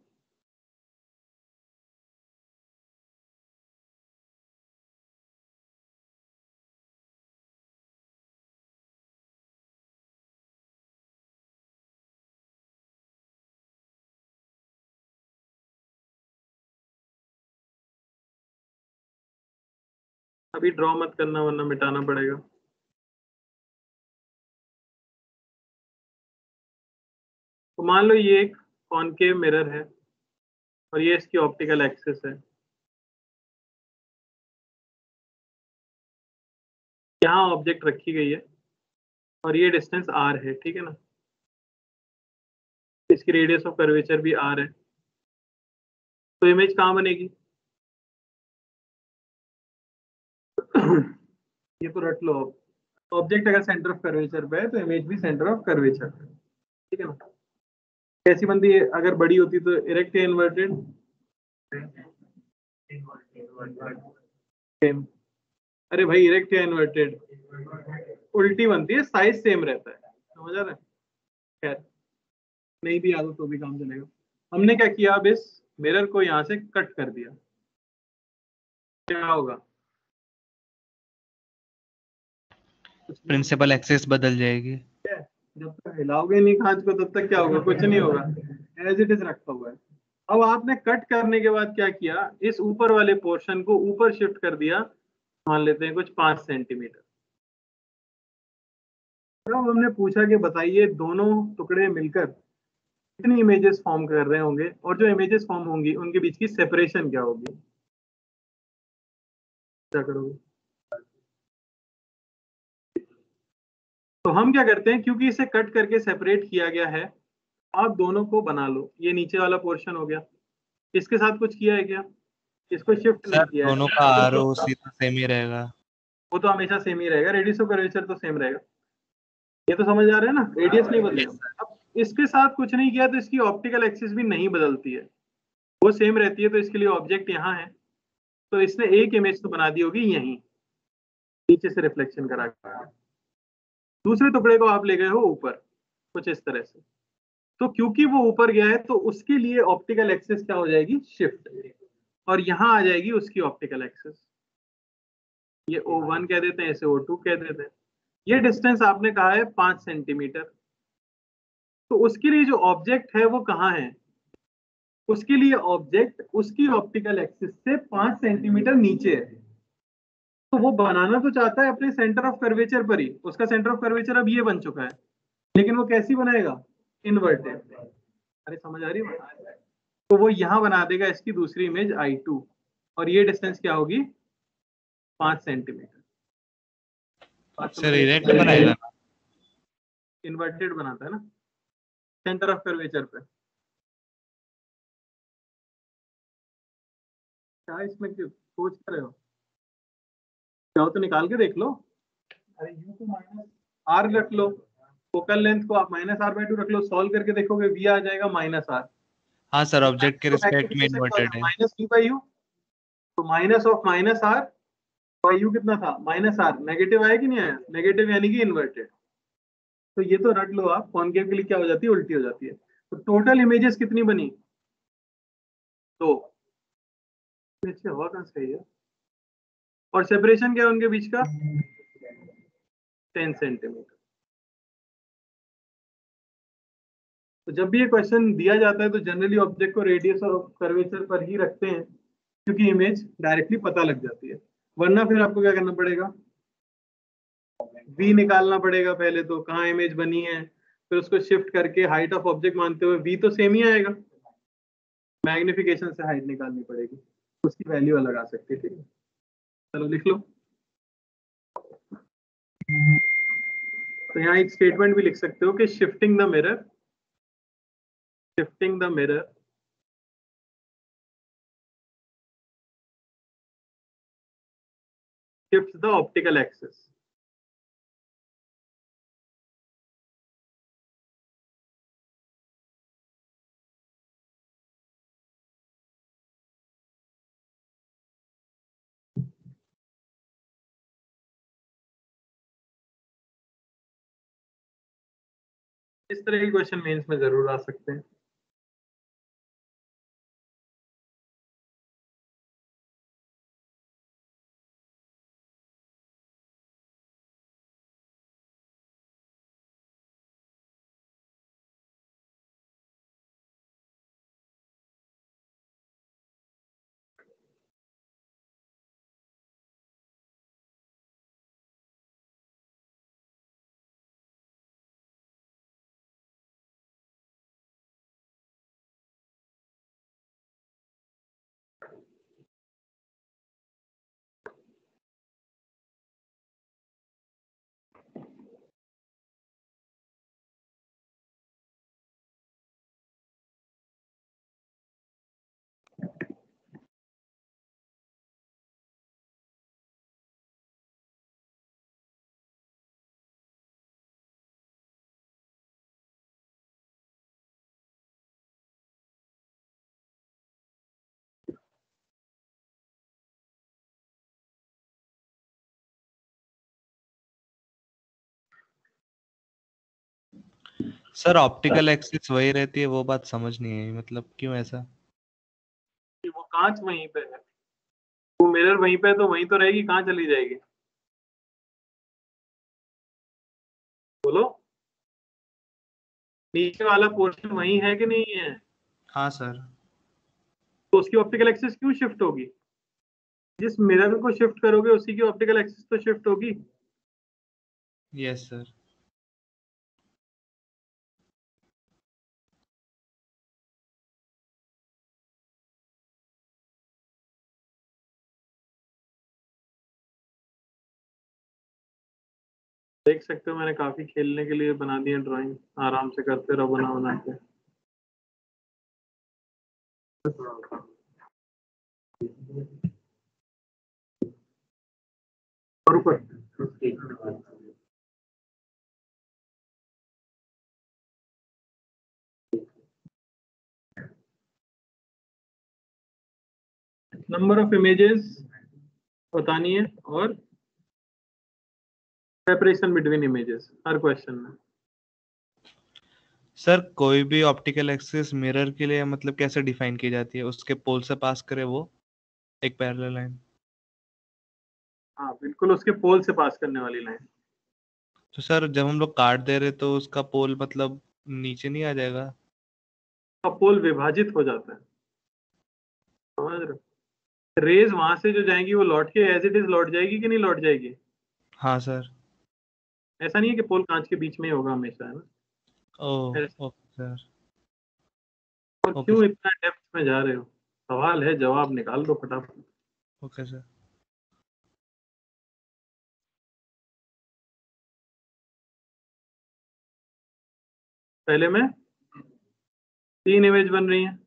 अभी ड्रॉ मत करना वरना मिटाना पड़ेगा। तो मान लो ये एक कॉनकेव मिरर है और ये इसकी ऑप्टिकल एक्सिस है। यहाँ ऑब्जेक्ट रखी गई है और ये डिस्टेंस r है, ठीक है ना। इसकी रेडियस ऑफ कर्वेचर भी r है। तो इमेज कहाँ बनेगी? ये तो रट लो। ऑब्जेक्ट अगर सेंटर ऑफ कर्वेचर पे है तो इमेज भी सेंटर ऑफ कर्वेचर पे, ठीक है ना। कैसी बनती है? अगर बड़ी होती तो इरेक्ट या इन्वर्टेड? अरे भाई इरेक्ट या इन्वर्टेड? उल्टी बनती है, साइज सेम रहता है, समझ आ रहा है। खैर नहीं भी याद हो तो भी काम चलेगा। हमने क्या किया, अब इस मिरर को यहाँ से कट कर दिया, क्या होगा? प्रिंसिपल एक्सिस बदल जाएगी। जब तक हिलाओगे नहीं कांच को तब तक क्या होगा? कुछ नहीं होगा, एज इट इज रखा हुआ है। अब आपने कट करने के बाद क्या किया, इस ऊपर वाले पोर्शन को ऊपर शिफ्ट कर दिया, मान लेते हैं कुछ 5 सेंटीमीटर। अब हमने पूछा कि बताइए दोनों टुकड़े मिलकर कितनी इमेजेस फॉर्म कर रहे होंगे, और जो इमेजेस फॉर्म होंगी उनके बीच की सेपरेशन क्या होगी? क्या करोगे? तो हम क्या करते हैं, क्योंकि इसे कट करके सेपरेट किया गया है, आप दोनों को बना लो। ये नीचे वाला पोर्शन हो गया, इसके साथ कुछ किया है क्या? इसको शिफ्ट नहीं सर किया है। दोनों का आर ओ सी तो सेम ही रहेगा। वो तो हमेशा सेम ही रहेगा, रेडियस ऑफ कर्वेचर तो सेम रहेगा। ये तो समझ आ रहा है ना, रेडियस नहीं बदलेगा। अब इसके साथ कुछ नहीं किया तो इसकी ऑप्टिकल एक्सिस भी नहीं बदलती है, वो सेम रहती है। तो इसके लिए ऑब्जेक्ट यहाँ है, तो इसने एक इमेज तो बना दी होगी यहीं नीचे से रिफ्लेक्शन करा के, दूसरे टुकड़े को आप ले गए हो ऊपर कुछ इस तरह से। तो क्योंकि वो ऊपर गया है तो उसके लिए ऑप्टिकल एक्सिस क्या हो जाएगी, शिफ्ट, और यहां आ जाएगी उसकी ऑप्टिकल एक्सिस। ये O1 कह देते हैं, इसे O2 कह देते हैं। ये डिस्टेंस आपने कहा है 5 सेंटीमीटर, तो उसके लिए जो ऑब्जेक्ट है वो कहाँ है, उसके लिए ऑब्जेक्ट उसकी ऑप्टिकल एक्सिस से 5 सेंटीमीटर नीचे है। तो वो बनाना तो चाहता है अपने सेंटर ऑफ कर्वेचर पर ही, उसका सेंटर ऑफ कर्वेचर अब ये बन चुका है, लेकिन वो कैसी बनाएगा, इन्वर्टेड। अरे समझ आ रही है? तो वो यहां बना देगा इसकी दूसरी इमेज I2, और ये डिस्टेंस क्या होगी, 5 सेंटीमीटर। सर इरेक्ट बनाएगा ना? इन्वर्टेड बनाता है ना सेंटर ऑफ कर्वेचर पे। क्या इसमें क्यों सोच कर रहे हो, चाहो तो निकाल के देख लो। अरे यू को -r रख लो, फोकल लेंथ को आप -r/2 रख लो, सॉल्व करके देखोगे v आ जाएगा -r। हाँ सर, ऑब्जेक्ट के रिस्पेक्ट में इन्वर्टेड है। -v/u, तो minus of -r by u कितना था, -r। नेगेटिव आया कि नहीं आया, नेगेटिव यानी कि इन्वर्टेड। तो ये तो रट लो आप, कॉनकेव के लिए क्या हो जाती है, उल्टी हो जाती है। तो टोटल इमेजेस कितनी बनी, तो नीचे हवा कहां से आई है, और सेपरेशन क्या है उनके बीच का, 10 सेंटीमीटर। तो जब भी ये क्वेश्चन दिया जाता है तो जनरली ऑब्जेक्ट को रेडियस ऑफ कर्वेचर पर ही रखते हैं, क्योंकि इमेज डायरेक्टली पता लग जाती है। वरना फिर आपको क्या करना पड़ेगा, v निकालना पड़ेगा पहले, तो कहाँ इमेज बनी है, फिर उसको शिफ्ट करके हाइट ऑफ ऑब्जेक्ट मानते हुए v तो सेम ही आएगा, मैग्निफिकेशन से हाइट निकालनी पड़ेगी, उसकी वैल्यू अलग आ सकती है। ठीक है, चलो लिख लो। तो यहाँ एक स्टेटमेंट भी लिख सकते हो कि shifting the mirror shifts the optical axis। इस तरह के क्वेश्चन मेंस में जरूर आ सकते हैं। सर ऑप्टिकल एक्सिस वही रहती है, वो बात समझ नहीं आई, मतलब क्यों ऐसा? कि वो कांच वहीं पे है, वो मिरर वहीं पे है, तो वहीं तो रहेगी, कहाँ चली जाएगी, बोलो। नीचे वाला पोर्शन वहीं है कि नहीं है, हाँ सर। तो उसकी ऑप्टिकल एक्सिस क्यों शिफ्ट होगी, जिस मिरर को शिफ्ट करोगे उसी की ऑप्टिकल एक्सिस तो शिफ्ट होगी। Yes sir. देख सकते हो मैंने काफी खेलने के लिए बना दी है ड्राइंग, आराम से करते रहो बना बना के। और ऊपर नंबर ऑफ इमेजेस बतानी है और सेपरेशन बिटवीन इमेजेस हर क्वेश्चन में। सर कोई भी ऑप्टिकल एक्सिस मिरर के लिए मतलब कैसे डिफाइन की जाती है, उसके पोल से पास करे वो एक पैरेलल लाइन। हाँ बिल्कुल, उसके पोल से पास करने वाली लाइन। तो सर जब हम लोग काट दे रहे तो उसका पोल मतलब नीचे नहीं आ जाएगा। अब पोल विभाजित हो जाता है, समझ रहे हो? रेज वहां से जो जाएंगी वो लौट के एज इट इज लौट जाएगी कि नहीं लौट जाएगी? हाँ सर। ऐसा नहीं है कि पोल कांच के बीच में ही होगा हमेशा, है ना? ओह ऐसा- ओके सर। और ओके क्यों इतना डेप्थ में जा रहे हो? सवाल है, जवाब निकाल दो फटाफट। Okay sir. पहले में 3 इमेज बन रही हैं।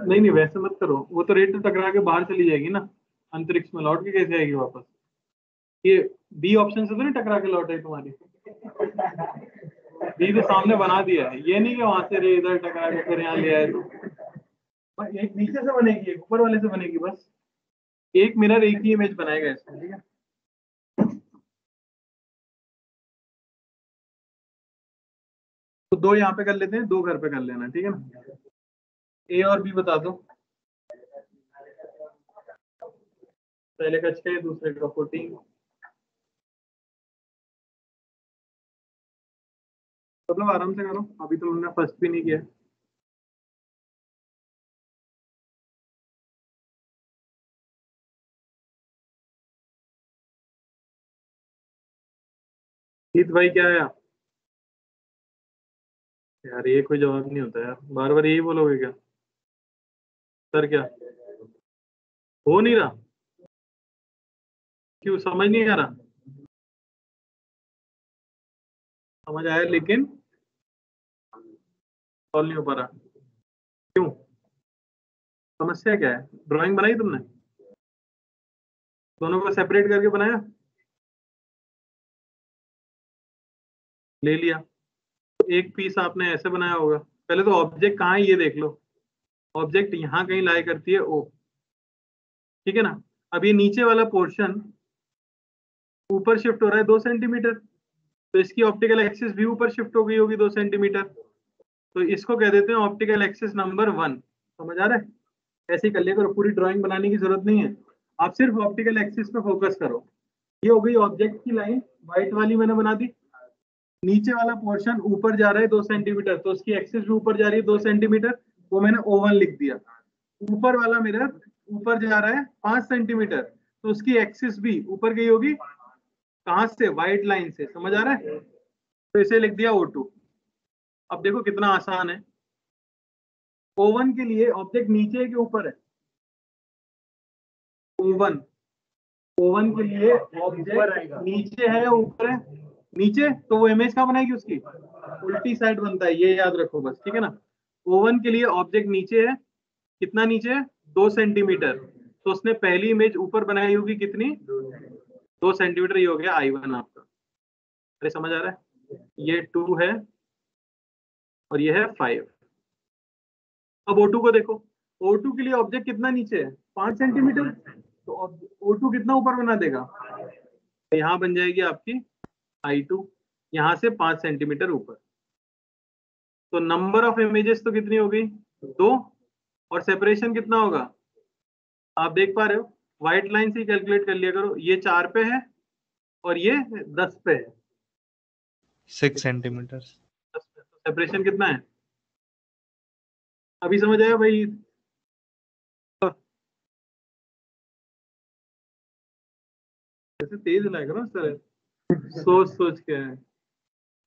नहीं नहीं, वैसे मत करो, वो तो रेट टकरा के बाहर चली जाएगी ना, अंतरिक्ष में लौट के कैसे आएगी वापस? ये बी ऑप्शन से तो नहीं टकरा के लौट आई तुम्हारी? बी तो सामने बना दिया है, ये नहीं कि वहां से रे इधर टकरा के फिर यहाँ ले आए। तो एक नीचे से बनेगी, एक ऊपर वाले से बनेगी, बस एक मिरर एक ही इमेज बनाएगा इसमें, ठीक है? तो 2 यहाँ पे कर लेते हैं, 2 घर पे कर लेना, ठीक है ना? ए और बी बता दो। पहले का 6, दूसरे का 14। मतलब आराम से करो, अभी तो हमने फर्स्ट भी नहीं किया। जीत भाई क्या है? यार ये कोई जवाब नहीं होता यार, बार बार यही बोलोगे क्या? सर क्या हो नहीं रहा? क्यों, समझ नहीं आ रहा? समझ आया लेकिन सॉल्व नहीं हो पा रहा, क्यों? समस्या क्या है? ड्राइंग बनाई तुमने? दोनों को सेपरेट करके बनाया? ले लिया। तो एक पीस आपने ऐसे बनाया होगा। पहले तो ऑब्जेक्ट कहाँ है ये देख लो। ऑब्जेक्ट यहाँ कहीं लाई करती है ओ, ठीक है ना? अब ये नीचे वाला पोर्शन ऊपर शिफ्ट हो रहा है 2 सेंटीमीटर, तो इसकी ऑप्टिकल एक्सिस भी ऊपर शिफ्ट हो गई होगी 2 सेंटीमीटर। तो इसको कह देते हैं ऑप्टिकल एक्सिस नंबर 1। समझ आ रहा है? ऐसे ही कर लिया करो, पूरी ड्राइंग बनाने की जरूरत नहीं है, आप सिर्फ ऑप्टिकल एक्सिस पे फोकस करो। ये हो गई ऑब्जेक्ट की लाइन, व्हाइट वाली मैंने बना दी। नीचे वाला पोर्शन ऊपर जा रहा है 2 सेंटीमीटर, तो उसकी एक्सिस भी ऊपर जा रही है 2 सेंटीमीटर, वो मैंने O1 लिख दिया। ऊपर वाला मिरर ऊपर जा रहा है 5 सेंटीमीटर, तो उसकी एक्सिस भी ऊपर गई होगी, कहां से? व्हाइट लाइन से। समझ आ रहा है? तो इसे लिख दिया O2। अब देखो कितना आसान है। O1 के लिए ऑब्जेक्ट नीचे है कि ऊपर है? O1 O1 के लिए ऑब्जेक्ट नीचे है या ऊपर है? नीचे, तो वो इमेज कहाँ बनाएगी उसकी? उल्टी साइड बनता है, ये याद रखो बस, ठीक है ना? O1 के लिए ऑब्जेक्ट नीचे है, कितना नीचे है? 2 सेंटीमीटर, तो उसने पहली इमेज ऊपर बनाई होगी कितनी? 2 सेंटीमीटर। ये हो गया I1 आपका। अरे समझ आ रहा है? ये 2 है और ये है 5। अब O2 को देखो, O2 के लिए ऑब्जेक्ट कितना नीचे है? 5 सेंटीमीटर, तो O2 कितना ऊपर बना देगा? तो यहाँ बन जाएगी आपकी I2, यहाँ से 5 सेंटीमीटर ऊपर। तो नंबर ऑफ इमेजेस तो कितनी हो गई? 2। और सेपरेशन कितना होगा? आप देख पा रहे हो, व्हाइट लाइन से कैलकुलेट कर लिया करो। ये 4 पे है और ये 10 पे है। 6 सेंटीमीटर। 10 पे, तो सेपरेशन कितना है? अभी समझ आया भाई? ऐसे तेज लाएगा ना सर, सोच सोच के है।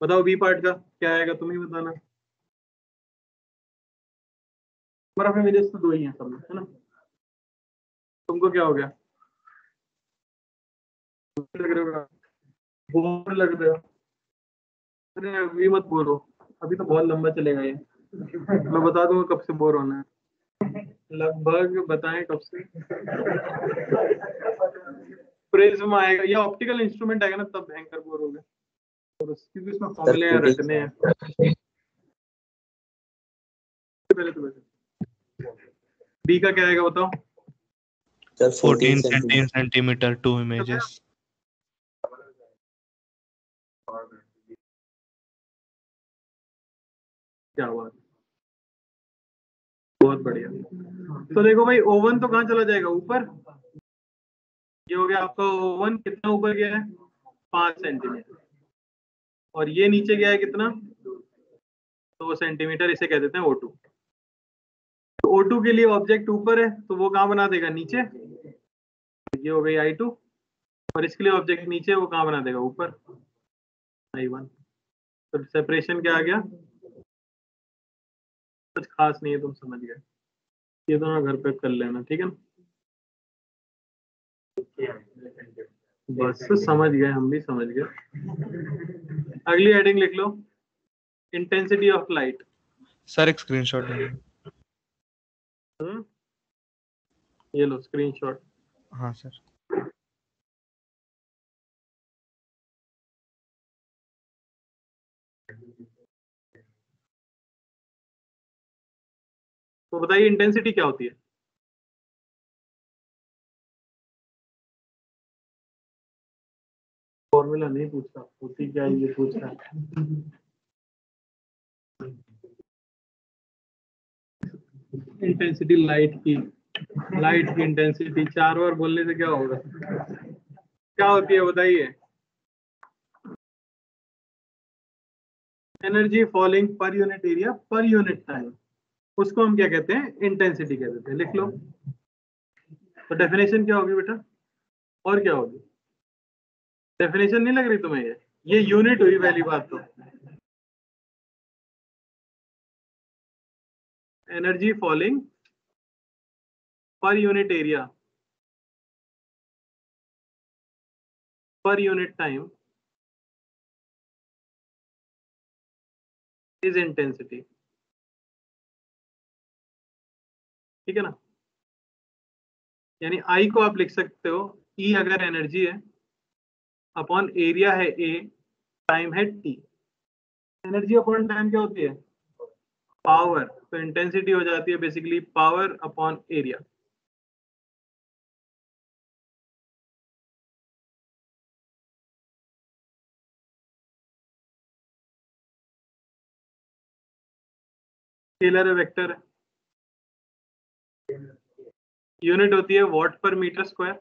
बताओ बी पार्ट का क्या आएगा, तुम ही बताना। नंबर ऑफ इमेजेस तो 2 ही हैं सब में, है ना? तुमको क्या हो गया? लग रहे हो, बोर लग रहे हो? अरे अभी मत बोलो, अभी तो बहुत लंबा चलेगा ये। मैं बता दूंगा कब से बोर होना है, लगभग बताएं कब से। प्रिज्म आएगा या ऑप्टिकल इंस्ट्रूमेंट आएगा ना, तब भयंकर बोर हो गए। और क्योंकि इसमें फॉर्मूले रटने हैं। पहले तो बी का क्या आएगा बताओ? Sir 14 centimetre 2 images. क्या बात, बहुत बढ़िया। तो देखो भाई ओवन तो कहाँ चला जाएगा? ऊपर। ये हो गया आपका ओवन, कितना ऊपर गया है? 5 सेंटीमीटर। और ये नीचे गया है कितना? 2 सेंटीमीटर। इसे कह देते हैं O2। तो O2 के लिए ऑब्जेक्ट ऊपर है तो वो कहाँ बना देगा? नीचे। ये हो गई I2। और इसके लिए ऑब्जेक्ट नीचे, वो कहाँ बना देगा? ऊपर, I1। तो सेपरेशन क्या आ गया? कुछ खास नहीं है, तुम समझ गए। ये दोनों घर पे कर लेना, ठीक है ना? बस समझ गए, हम भी समझ गए। अगली हेडिंग लिख लो, इंटेंसिटी ऑफ लाइट। सर एक स्क्रीनशॉट लेंगे। ये लो स्क्रीनशॉट। हाँ सर। तो बताइए इंटेंसिटी क्या होती है? फॉर्मूला नहीं पूछता, होती क्या है ये पूछ रहा है। इंटेंसिटी लाइट की इंटेंसिटी 4 बार बोलने से क्या होगा? क्या होती है बताइए? Energy falling per unit area per unit time, उसको हम क्या कहते हैं? इंटेंसिटी कह देते हैं। लिख लो। तो डेफिनेशन क्या होगी बेटा? और क्या होगी? डेफिनेशन नहीं लग रही तुम्हें? ये यूनिट हुई पहली बात तो। Energy falling per unit area per unit time is intensity. ठीक है ना? यानी आई को आप लिख सकते हो, ई अगर एनर्जी है अपॉन एरिया है ए, टाइम है टी। एनर्जी अपॉन टाइम क्या होती है? पावर। तो इंटेंसिटी हो जाती है basically power upon area. Scalar है, वेक्टर है। यूनिट होती है वॉट पर मीटर स्क्वायर,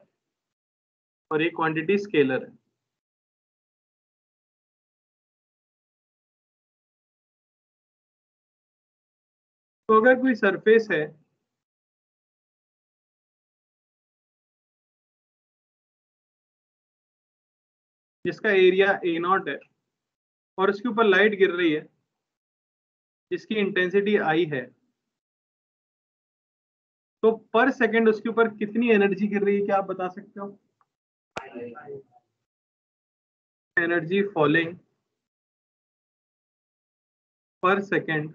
और ये क्वांटिटी स्केलर है। तो अगर कोई सरफेस है जिसका एरिया A0 है और उसके ऊपर लाइट गिर रही है जिसकी इंटेंसिटी I है, तो पर सेकंड उसके ऊपर कितनी एनर्जी गिर रही है? क्या आप बता सकते हो? एनर्जी फॉलिंग पर सेकंड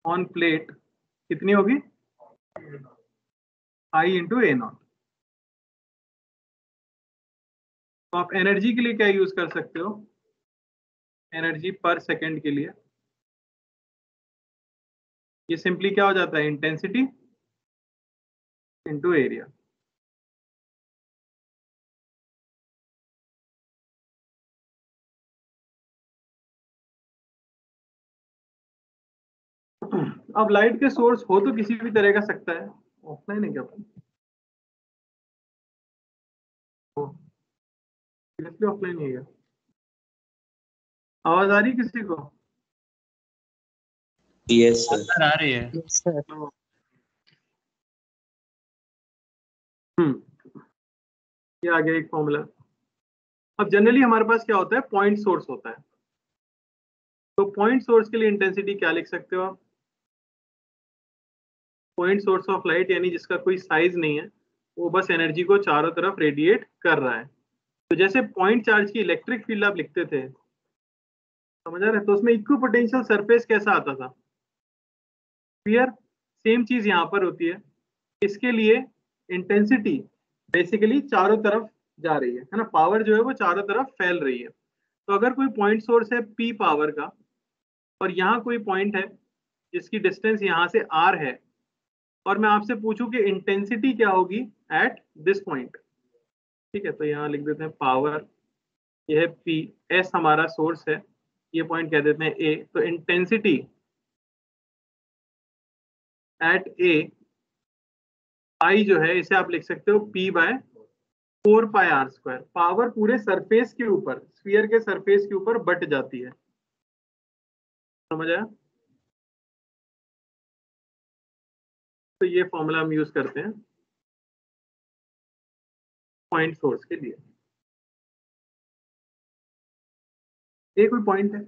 ऑन प्लेट कितनी होगी? I into A0। तो आप एनर्जी के लिए क्या यूज कर सकते हो? एनर्जी पर सेकंड के लिए ये सिंपली क्या हो जाता है? Intensity into area. अब लाइट के सोर्स हो तो किसी भी तरह का सकता है। ऑफलाइन है क्या? सीरियसली ऑफलाइन ही है? आवाज आ रही किसी को? Yes sir. सर आ रही है। ये आ गया एक फॉर्मूला। अब जनरली हमारे पास क्या होता है? पॉइंट सोर्स होता है। तो पॉइंट सोर्स के लिए इंटेंसिटी क्या लिख सकते हो आप? पॉइंट सोर्स ऑफ लाइट यानी जिसका कोई साइज नहीं है, वो बस एनर्जी को चारों तरफ रेडिएट कर रहा है। तो जैसे पॉइंट चार्ज की इलेक्ट्रिक फील्ड आप लिखते थे, समझ आ रहे हैं? तो उसमें इक्विपोटेंशियल सरफेस कैसा आता था? क्लियर? सेम चीज यहां पर होती है। इसके लिए इंटेंसिटी बेसिकली चारों तरफ जा रही है ना, पावर जो है वो चारों तरफ फैल रही है। तो अगर कोई पॉइंट सोर्स है P पावर का, और यहाँ कोई पॉइंट है जिसकी डिस्टेंस यहाँ से R है, और मैं आपसे पूछूं कि इंटेंसिटी क्या होगी एट दिस पॉइंट, ठीक है, तो यहाँ लिख देते हैं पावर, यह है P, S हमारा सोर्स है, ये पॉइंट कह देते हैं A, तो इंटेंसिटी एट A, I जो है इसे आप लिख सकते हो P बाय 4πr²। पावर पूरे सरफेस के ऊपर, स्फीयर के सरफेस के ऊपर बट जाती है, समझ आया? तो ये फॉर्मूला हम यूज करते हैं पॉइंट सोर्स के लिए। ये कोई पॉइंट है,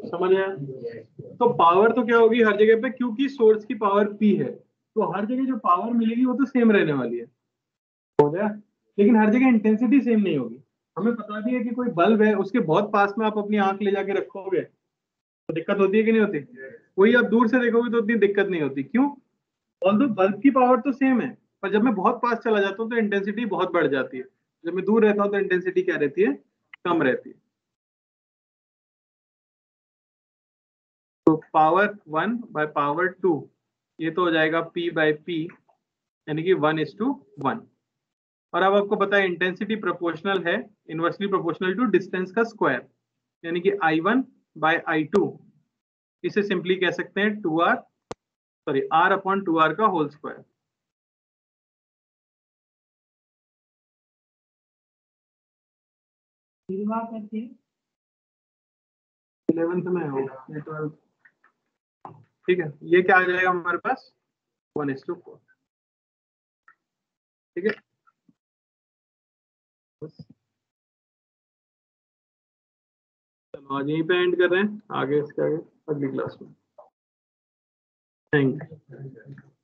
समझ आया? तो पावर तो क्या होगी हर जगह पे, क्योंकि सोर्स की पावर P है, तो हर जगह जो पावर मिलेगी वो तो सेम रहने वाली है, हो गया? लेकिन हर जगह इंटेंसिटी सेम नहीं होगी। हमें पता भी है कि कोई बल्ब है, उसके बहुत पास में आप अपनी आंख ले जाके रखोगे तो दिक्कत होती है कि नहीं होती? वही आप दूर से देखोगे तो उतनी दिक्कत नहीं होती। क्यों? ऑल्दो बल्ब की पावर तो सेम है, पर जब मैं बहुत पास चला जाता हूँ तो इंटेंसिटी बहुत बढ़ जाती है, जब मैं दूर रहता हूँ तो इंटेंसिटी क्या रहती है, कम रहती है। तो पावर 1 बाय पावर 2, ये तो हो जाएगा P बाय P, यानी कि 1:1। और अब आपको पता है इंटेंसिटी प्रोपोर्शनल है, इनवर्सली प्रोपोर्शनल टू डिस्टेंस का स्क्वायर, यानी कि I1 बाय I2, इसे सिंपली कह सकते हैं 2R, सॉरी R/2R का होल स्क्वायर। करती है 11th में हो या 12th, ठीक है, ये क्या आ जाएगा हमारे पास 1:4, ठीक है। चलो आज यहीं पे एंड कर रहे हैं, आगे इसके आगे अगली क्लास में। Thank you.